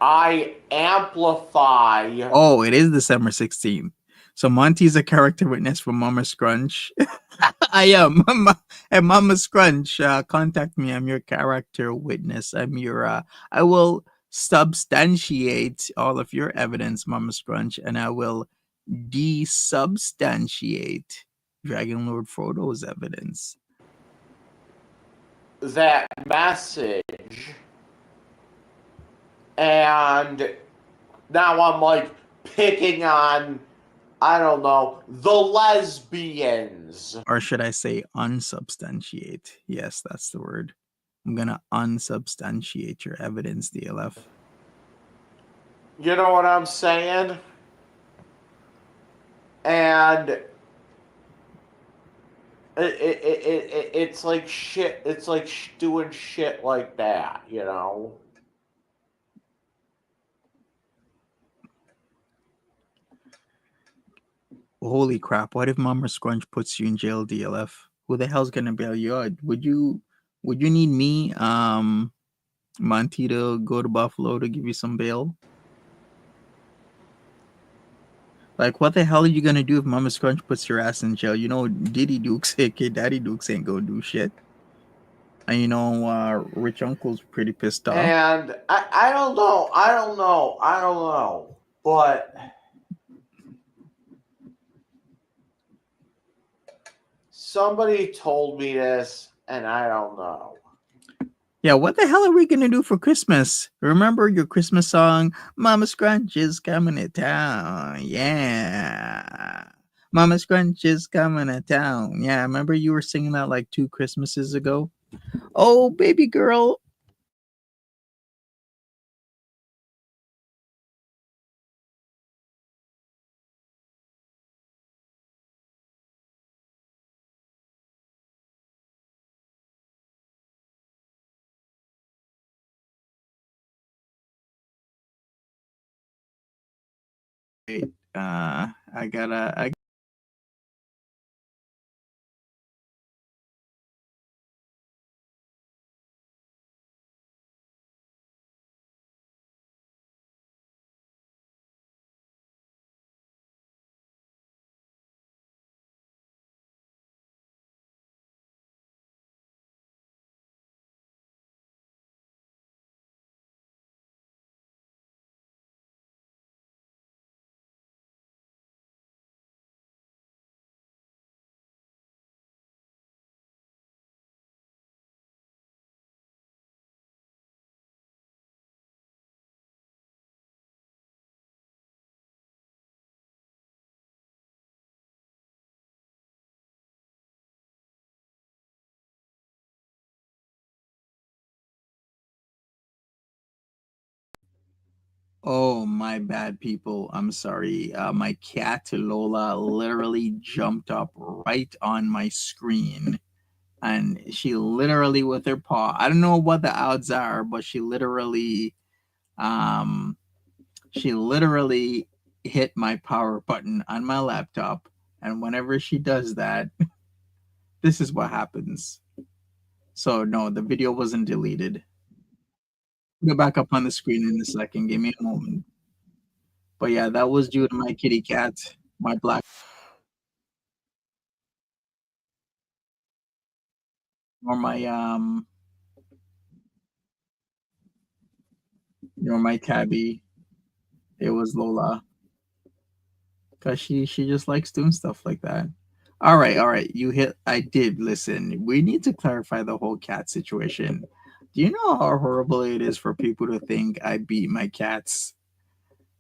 I amplify.
Oh, it is December 16th. So Monty's a character witness for Mama Scrunch. I am. And Mama Scrunch, contact me. I'm your character witness. I will substantiate all of your evidence, Mama Scrunch, and I will desubstantiate Dragon Lord Frodo's evidence.
That message, and now I'm like picking on, I don't know, the lesbians.
Or should I say unsubstantiate? Yes, that's the word. I'm gonna unsubstantiate your evidence, DLF.
You know what I'm saying? And it's like shit. It's like doing shit like that, you know?
Holy crap! What if Mama Scrunch puts you in jail, DLF? Who the hell's gonna bail you out? Would you need me, Monty, to go to Buffalo to give you some bail? Like, what the hell are you gonna do if Mama Scrunch puts your ass in jail? You know, Diddy Dukes, aka Daddy Dukes, ain't gonna do shit. And you know, Rich Uncle's pretty pissed off.
And I don't know. But somebody told me this, and I don't know.
Yeah, what the hell are we gonna do for Christmas? Remember your Christmas song, Mama Scrunch is coming to town. Yeah. Mama Scrunch is coming to town. Yeah, remember you were singing that like 2 Christmases ago? Oh, baby girl. Wait, I gotta Oh, my bad, people. I'm sorry. My cat Lola literally jumped up right on my screen, and she literally with her paw. I don't know what the odds are, but um she literally hit my power button on my laptop, and whenever she does that, this is what happens. So no, the video wasn't deleted. Go back up on the screen in a second. Give me a moment. But yeah, that was due to my kitty cat, my black, or my tabby. It was Lola, cause she just likes doing stuff like that. All right, all right. You hit. I did listen. We need to clarify the whole cat situation. Do you know how horrible it is for people to think I beat my cats?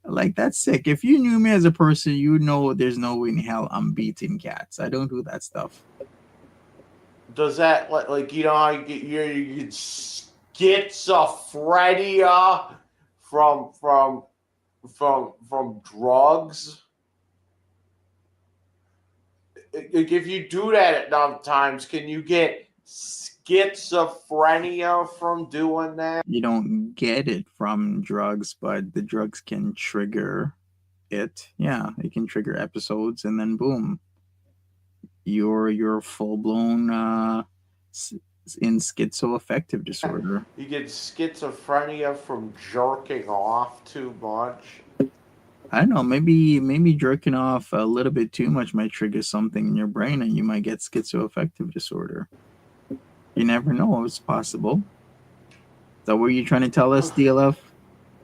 Like, that's sick. If you knew me as a person, you know there's no way in hell I'm beating cats. I don't do that stuff.
Does that like you know how you get schizophrenia from drugs? Like if you do that enough times, can you get schizophrenia from doing that?
You don't get it from drugs, but the drugs can trigger it. Yeah, it can trigger episodes, and then boom, you're full blown in schizoaffective disorder.
You get schizophrenia from jerking off too much.
I don't know. Maybe jerking off a little bit too much might trigger something in your brain, and you might get schizoaffective disorder. You never know. It's possible. Is that what you're trying to tell us, DLF?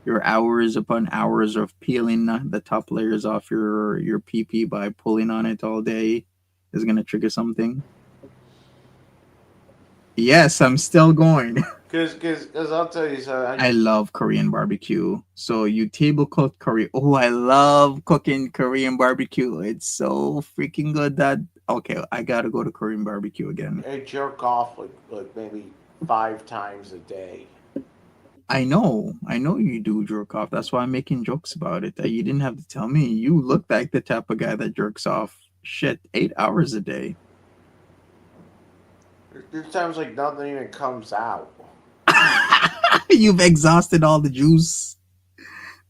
Your hours upon hours of peeling the top layers off your PP by pulling on it all day is gonna trigger something. Yes, I'm still going.
Cause I'll tell you something.
I love Korean barbecue. So you table cook curry. Oh, I love cooking Korean barbecue. It's so freaking good that okay, I gotta go to Korean barbecue again.
I jerk off like maybe 5 times a day.
I know you do jerk off. That's why I'm making jokes about it. That you didn't have to tell me. You look like the type of guy that jerks off 8 hours a day.
There's times like nothing even comes out.
You've exhausted all the juice.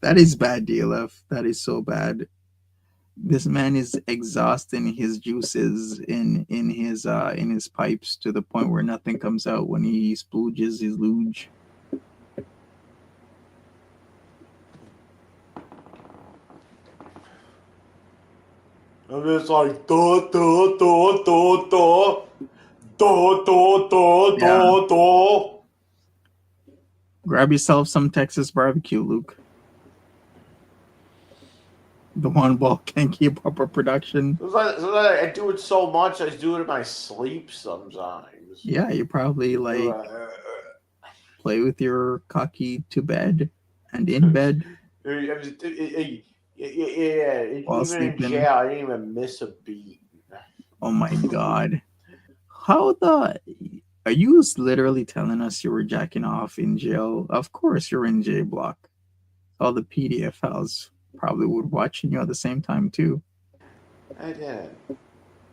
That is bad, DLF. That is so bad. This man is exhausting his juices in his pipes to the point where nothing comes out when he splooges his luge.
I'm just like do do do do do do do do do do.
Grab yourself some Texas barbecue, Luke. The one ball can't keep up a production.
Sometimes I do it so much, I do it in my sleep sometimes.
Yeah, you probably like play with your cocky to bed and in bed.
Yeah,
while
even
sleeping.
in jail, I didn't even miss a beat.
Oh my god. How the... Are you literally telling us you were jacking off in jail? Of course you're in J Block. All the PDF files probably would watching you at the same time too.
I did.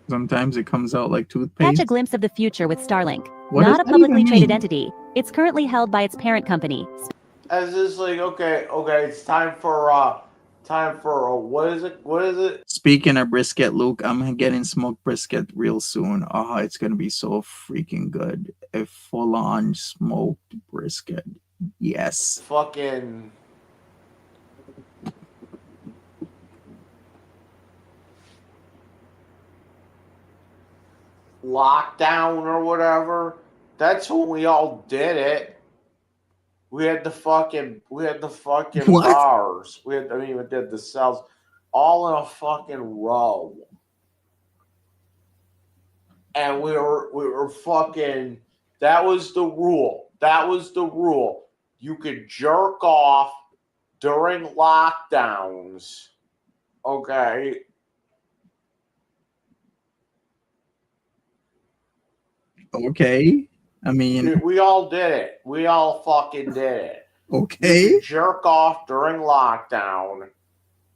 Sometimes it comes out like toothpaste.
Catch a glimpse of the future with Starlink.
What
Not
does
a
that
publicly
even
traded
mean?
entity. It's currently held by its parent company.
I was just like, okay, it's time for what is it?
Speaking of brisket, Luke, I'm getting smoked brisket real soon. Oh, it's gonna be so freaking good. A full-on smoked brisket. Yes.
Fucking lockdown or whatever. That's when we all did it. We had the fucking
What?
bars. We did the cells all in a fucking row. And we were fucking, that was the rule. You could jerk off during lockdowns. Okay.
Okay. I mean,
we all did it. We all fucking did it.
okay.
You could jerk off during lockdown.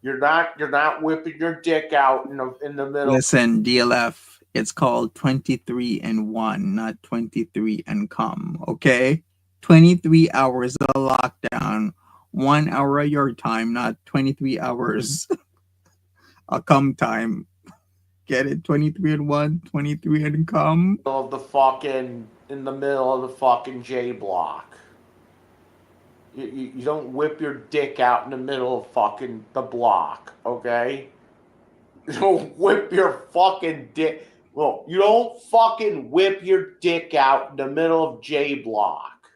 You're not whipping your dick out in the middle.
Listen, DLF, it's called 23 and 1, not 23 and come, okay? 23 hours of lockdown, 1 hour of your time, not 23 hours a come time. Get it? 23 and 1, 23 and come.
In the middle of the fucking J block. You don't whip your dick out in the middle of fucking the block, okay? You don't whip your fucking dick. Well, you don't fucking whip your dick out in the middle of J block.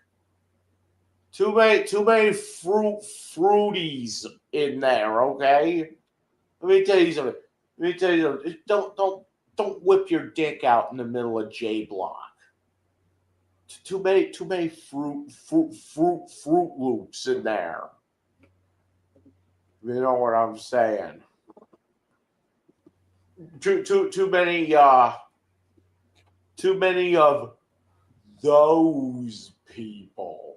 Too many fruities in there, okay? Let me tell you something. Don't whip your dick out in the middle of J block. Too many fruit loops in there. You know what I'm saying? Too many of those people.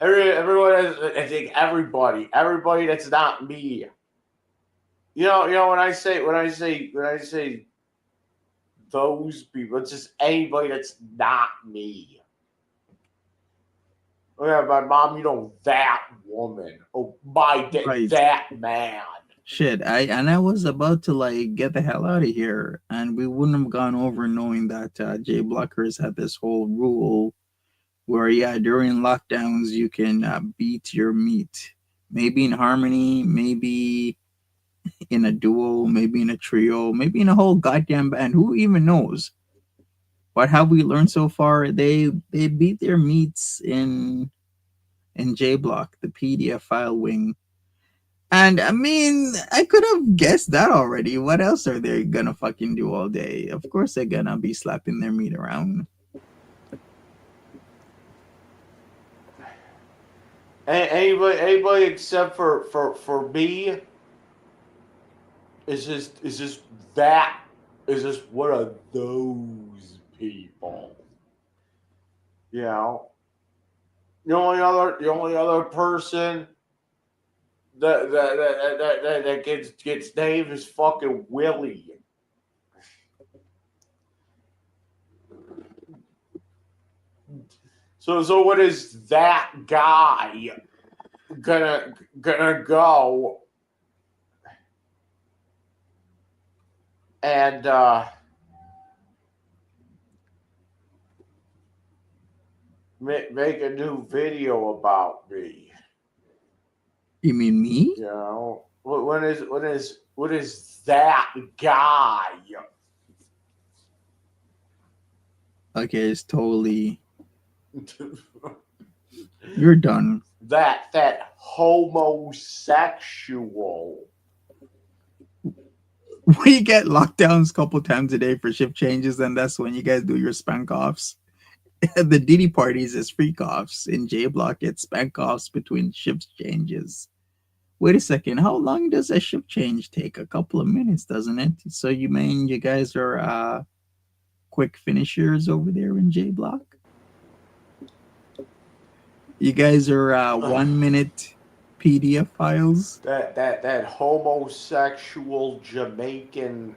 Everyone has, I think everybody that's not me. You know when I say those people, it's just anybody that's not me. Oh yeah, my mom, that woman. Oh, that man.
Shit, I was about to like get the hell out of here, and we wouldn't have gone over knowing that J Blockers had this whole rule where, yeah, during lockdowns you can beat your meat, maybe in harmony, maybe in a duo, maybe in a trio, maybe in a whole goddamn band. Who even knows? What have we learned so far? They beat their meats in J Block, the PDF file wing. And I mean, I could have guessed that already. What else are they gonna fucking do all day? Of course they're gonna be slapping their meat around.
Anybody except for me is just that is just one of those people. You know, the only other person that gets named is fucking Willie. So what is that guy gonna go and make a new video about me?
You mean me?
You know, what is that guy?
Okay, it's totally. You're done.
That homosexual.
We get lockdowns a couple times a day for shift changes, and that's when you guys do your spank offs. The Diddy parties is freak offs. In J Block, it's spank offs between shift changes. Wait a second, how long does a shift change take? A couple of minutes, doesn't it? So you guys are quick finishers over there in J Block? You guys are 1 minute PDF files?
That homosexual Jamaican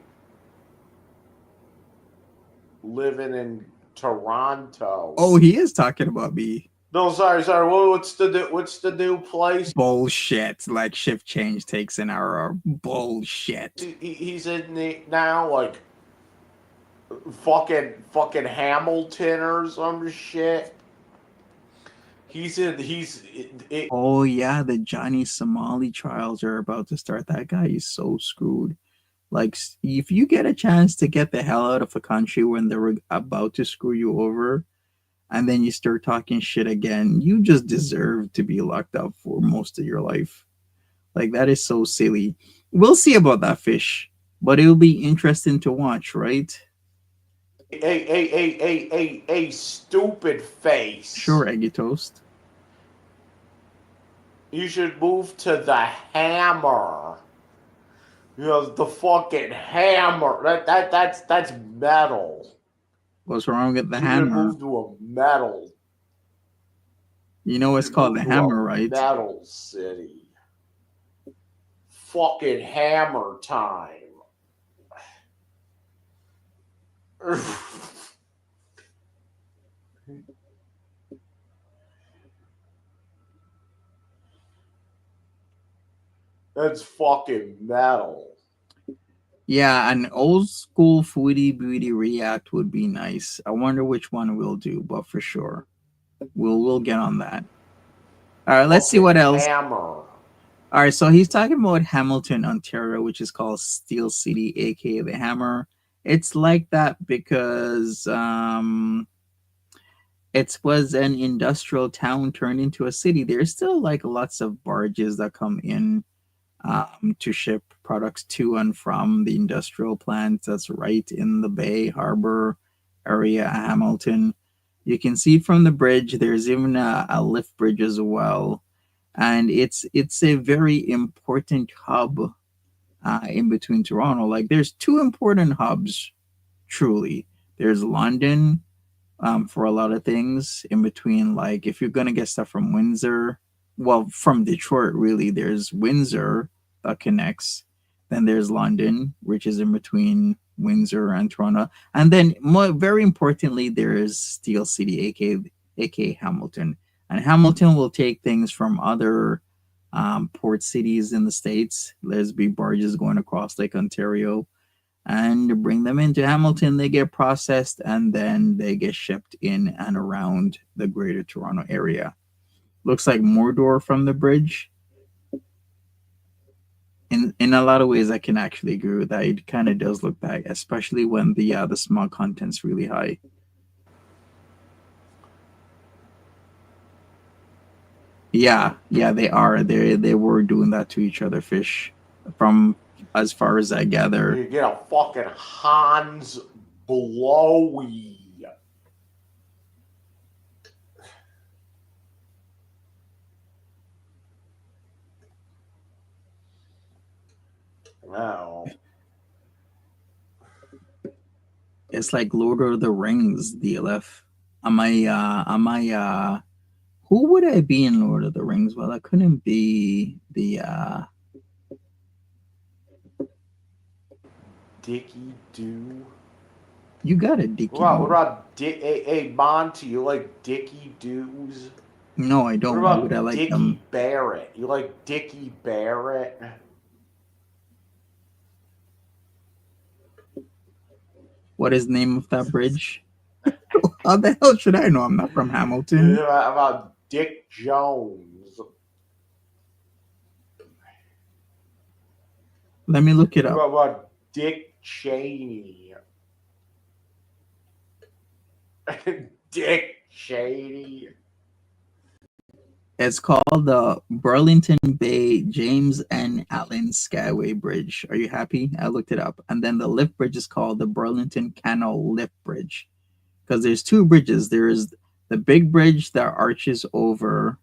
living in Toronto.
Oh, he is talking about me.
No, sorry. What's the new place?
Bullshit. Like shift change takes an hour. Bullshit.
He's in now, like fucking Hamilton or some shit.
Oh yeah, the Johnny Somali trials are about to start. That guy is so screwed. Like, if you get a chance to get the hell out of a country when they're about to screw you over, and then you start talking shit again, you just deserve to be locked up for most of your life. Like, that is so silly. We'll see about that fish, but it'll be interesting to watch, right?
A stupid face.
Sure, Eggy Toast.
You should move to the hammer. You know, the fucking hammer. That's metal.
What's wrong with the
You
hammer?
move to a metal.
You know it's called the hammer, right?
Metal city. Fucking hammer time. That's fucking metal.
Yeah, an old school Foodie Beauty React would be nice. I wonder which one we'll do, but for sure. We'll get on that. All right, let's see what else.
Hammer.
All right, so he's talking about Hamilton, Ontario, which is called Steel City, aka the Hammer. It's like that because it was an industrial town turned into a city. There's still like lots of barges that come in to ship products to and from the industrial plants that's right in the Bay Harbor area, Hamilton. You can see from the bridge. There's even a lift bridge as well, and it's a very important hub in between Toronto. Like, there's two important hubs, truly. There's London for a lot of things in between. Like, if you're gonna get stuff from Windsor, well, from Detroit, really, there's Windsor that connects. Then there's London, which is in between Windsor and Toronto. And then, very importantly, there is Steel City, aka Hamilton. And Hamilton will take things from other port cities in the States. There's big barges going across Lake Ontario and bring them into Hamilton. They get processed and then they get shipped in and around the greater Toronto area. Looks like Mordor from the bridge. In a lot of ways, I can actually agree with that. It kind of does look bad, especially when the smog content's really high. Yeah, they are. They were doing that to each other, fish. From as far as I gather.
You get a fucking Hans Blowy. Wow.
It's like Lord of the Rings, DLF. Who would I be in Lord of the Rings? Well, I couldn't be the
Dicky Doo.
You got a Dicky
What
Doo.
about hey Monty? You like Dicky Doos?
No, I
What
don't. Why would I
about
like
Dickie
them?
Barrett? You like Dickie Barrett?
What is the name of that bridge? How the hell should I know? I'm not from Hamilton.
How about Dick Jones?
Let me look it up.
What about Dick Cheney? Dick Cheney.
It's called the Burlington Bay James and Allen Skyway Bridge. Are you happy? I looked it up. And then the lift bridge is called the Burlington Canal Lift Bridge. Because there's two bridges. There's the big bridge that arches over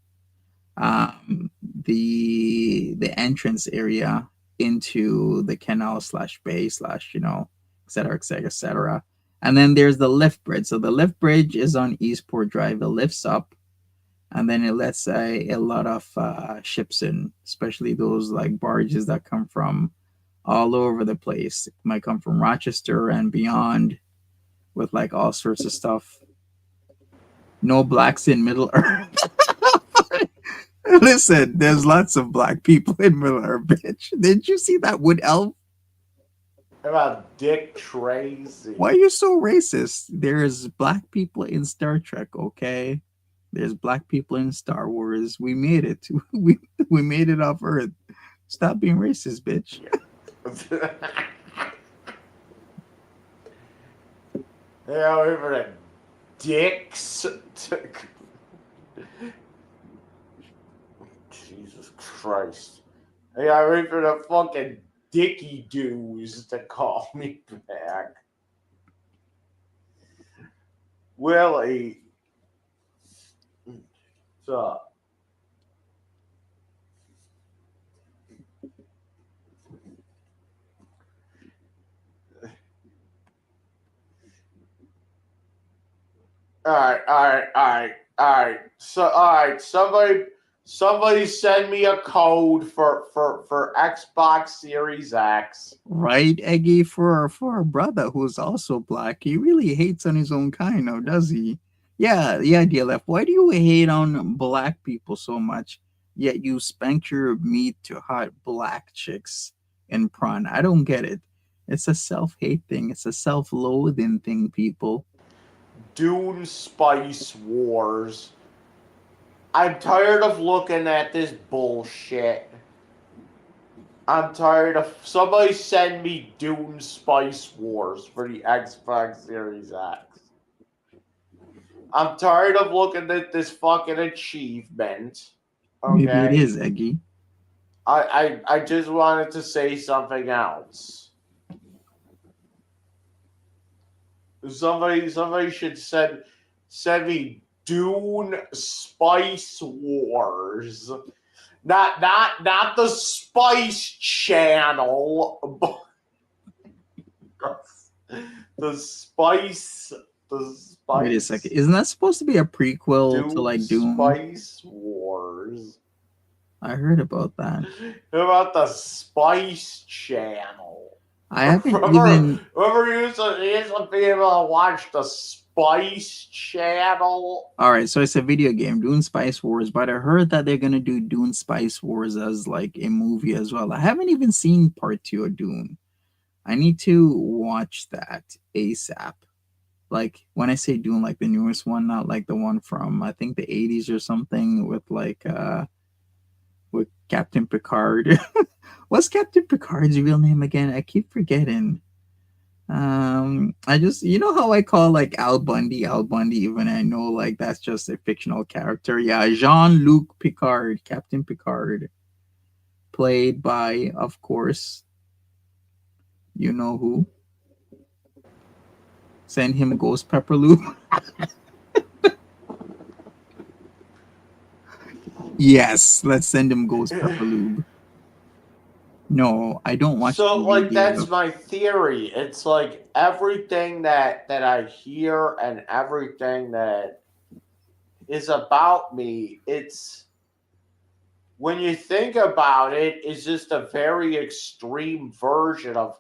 the entrance area into the canal slash bay slash, et cetera, et cetera, et cetera. And then there's the lift bridge. So the lift bridge is on Eastport Drive. It lifts up and then it lets a lot of ships in, especially those like barges that come from all over the place. It might come from Rochester and beyond with like all sorts of stuff. No blacks in Middle Earth. Listen, there's lots of black people in Middle Earth, bitch. Didn't you see that wood elf?
How about Dick Tracy?
Why are you so racist? There's black people in Star Trek, okay? There's black people in Star Wars. We made it. We made it off Earth. Stop being racist, bitch.
Yeah, we for the dicks. Jesus Christ. Yeah, wait for the fucking Dicky Doos to call me back. Willie. What's up? All right. Somebody send me a code for Xbox Series X.
Right, Eggy, for a brother who's also black. He really hates on his own kind, now, does he? Yeah, DLF. Why do you hate on black people so much? Yet you spank your meat to hot black chicks in prawn. I don't get it. It's a self-hate thing. It's a self-loathing thing, people.
Dune Spice Wars. I'm tired of looking at this bullshit. I'm tired of somebody send me Dune Spice Wars for the Xbox Series X. I'm tired of looking at this fucking achievement. Okay?
Maybe it is, Eggy.
I just wanted to say something else. Somebody should send me Dune Spice Wars. Not the Spice Channel, but the Spice.
Wait a second. Isn't that supposed to be a prequel to like Doom?
Spice Wars.
I heard about that.
What about the Spice Channel?
I haven't even.
Whoever used to be able to watch the Spice Channel.
All right, so it's a video game, Dune Spice Wars, but I heard that they're gonna do Dune Spice Wars as like a movie as well. I haven't even seen part 2 of Dune. I need to watch that ASAP. Like when I say Dune, like the newest one, not like the one from I think the 80s or something with like with Captain Picard. What's Captain Picard's real name again? I keep forgetting. I just, you know how I call like Al Bundy, even I know like that's just a fictional character. Yeah, Jean-Luc Picard, Captain Picard, played by, of course, you know who. Send him Ghost Pepper Lube. Yes, let's send him Ghost Pepper Lube. No, I don't watch
So,
TV.
like, that's my theory. It's like everything that I hear and everything that is about me, it's, when you think about it, is just a very extreme version of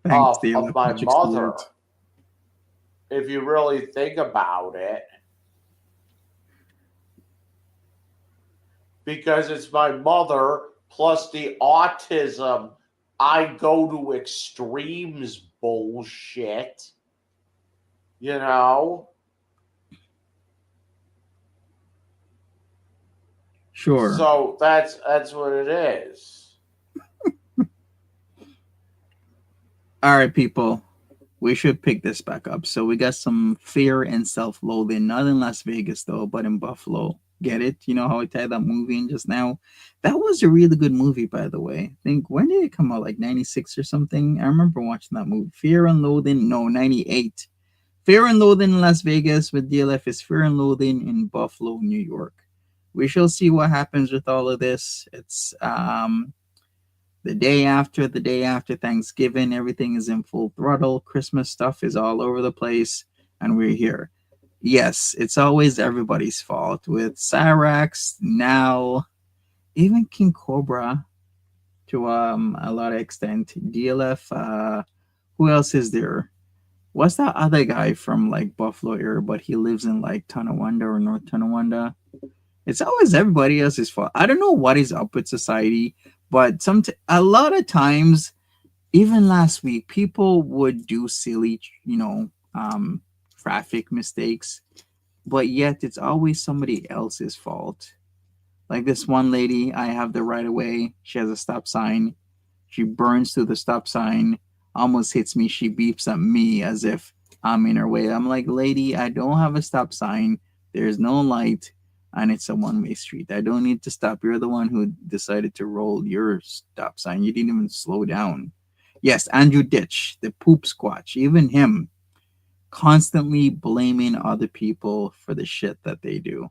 Thanks,
of my mother. If you really think about it. Because it's my mother plus the autism, I go to extremes bullshit. You know?
Sure.
So that's what it is.
All right, people. We should pick this back up. So we got some fear and self-loathing, not in Las Vegas though, but in Buffalo. Get it? You know how I tied that movie in just now? That was a really good movie, by the way. I think, when did it come out? Like 96 or something? I remember watching that movie. Fear and Loathing, no, 98. Fear and Loathing in Las Vegas with DLF is Fear and Loathing in Buffalo, New York. We shall see what happens with all of this. It's the day after Thanksgiving. Everything is in full throttle. Christmas stuff is all over the place, and we're here. Yes, it's always everybody's fault with Cyrax, now even King Cobra to a lot of extent. DLF, who else is there? What's that other guy from like Buffalo area, but he lives in like Tonawanda or North Tonawanda? It's always everybody else's fault. I don't know what is up with society, but a lot of times, even last week, people would do silly, traffic mistakes, but yet it's always somebody else's fault. Like this one lady, I have the right of way. She has a stop sign. She burns through the stop sign, almost hits me. She beeps at me as if I'm in her way. I'm like, lady, I don't have a stop sign. There's no light, and it's a one-way street. I don't need to stop. You're the one who decided to roll your stop sign. You didn't even slow down. Yes, Andrew Ditch, the poop squatch, even him, constantly blaming other people for the shit that they do.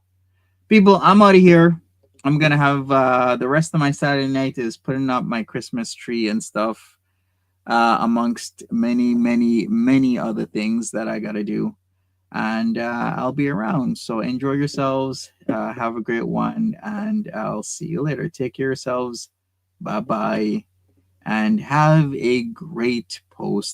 People, I'm out of here. I'm gonna have the rest of my Saturday night is putting up my Christmas tree and stuff, amongst many other things that I gotta do, and I'll be around. So enjoy yourselves. Have a great one, and I'll see you later. Take care of yourselves. Bye bye, and have a great post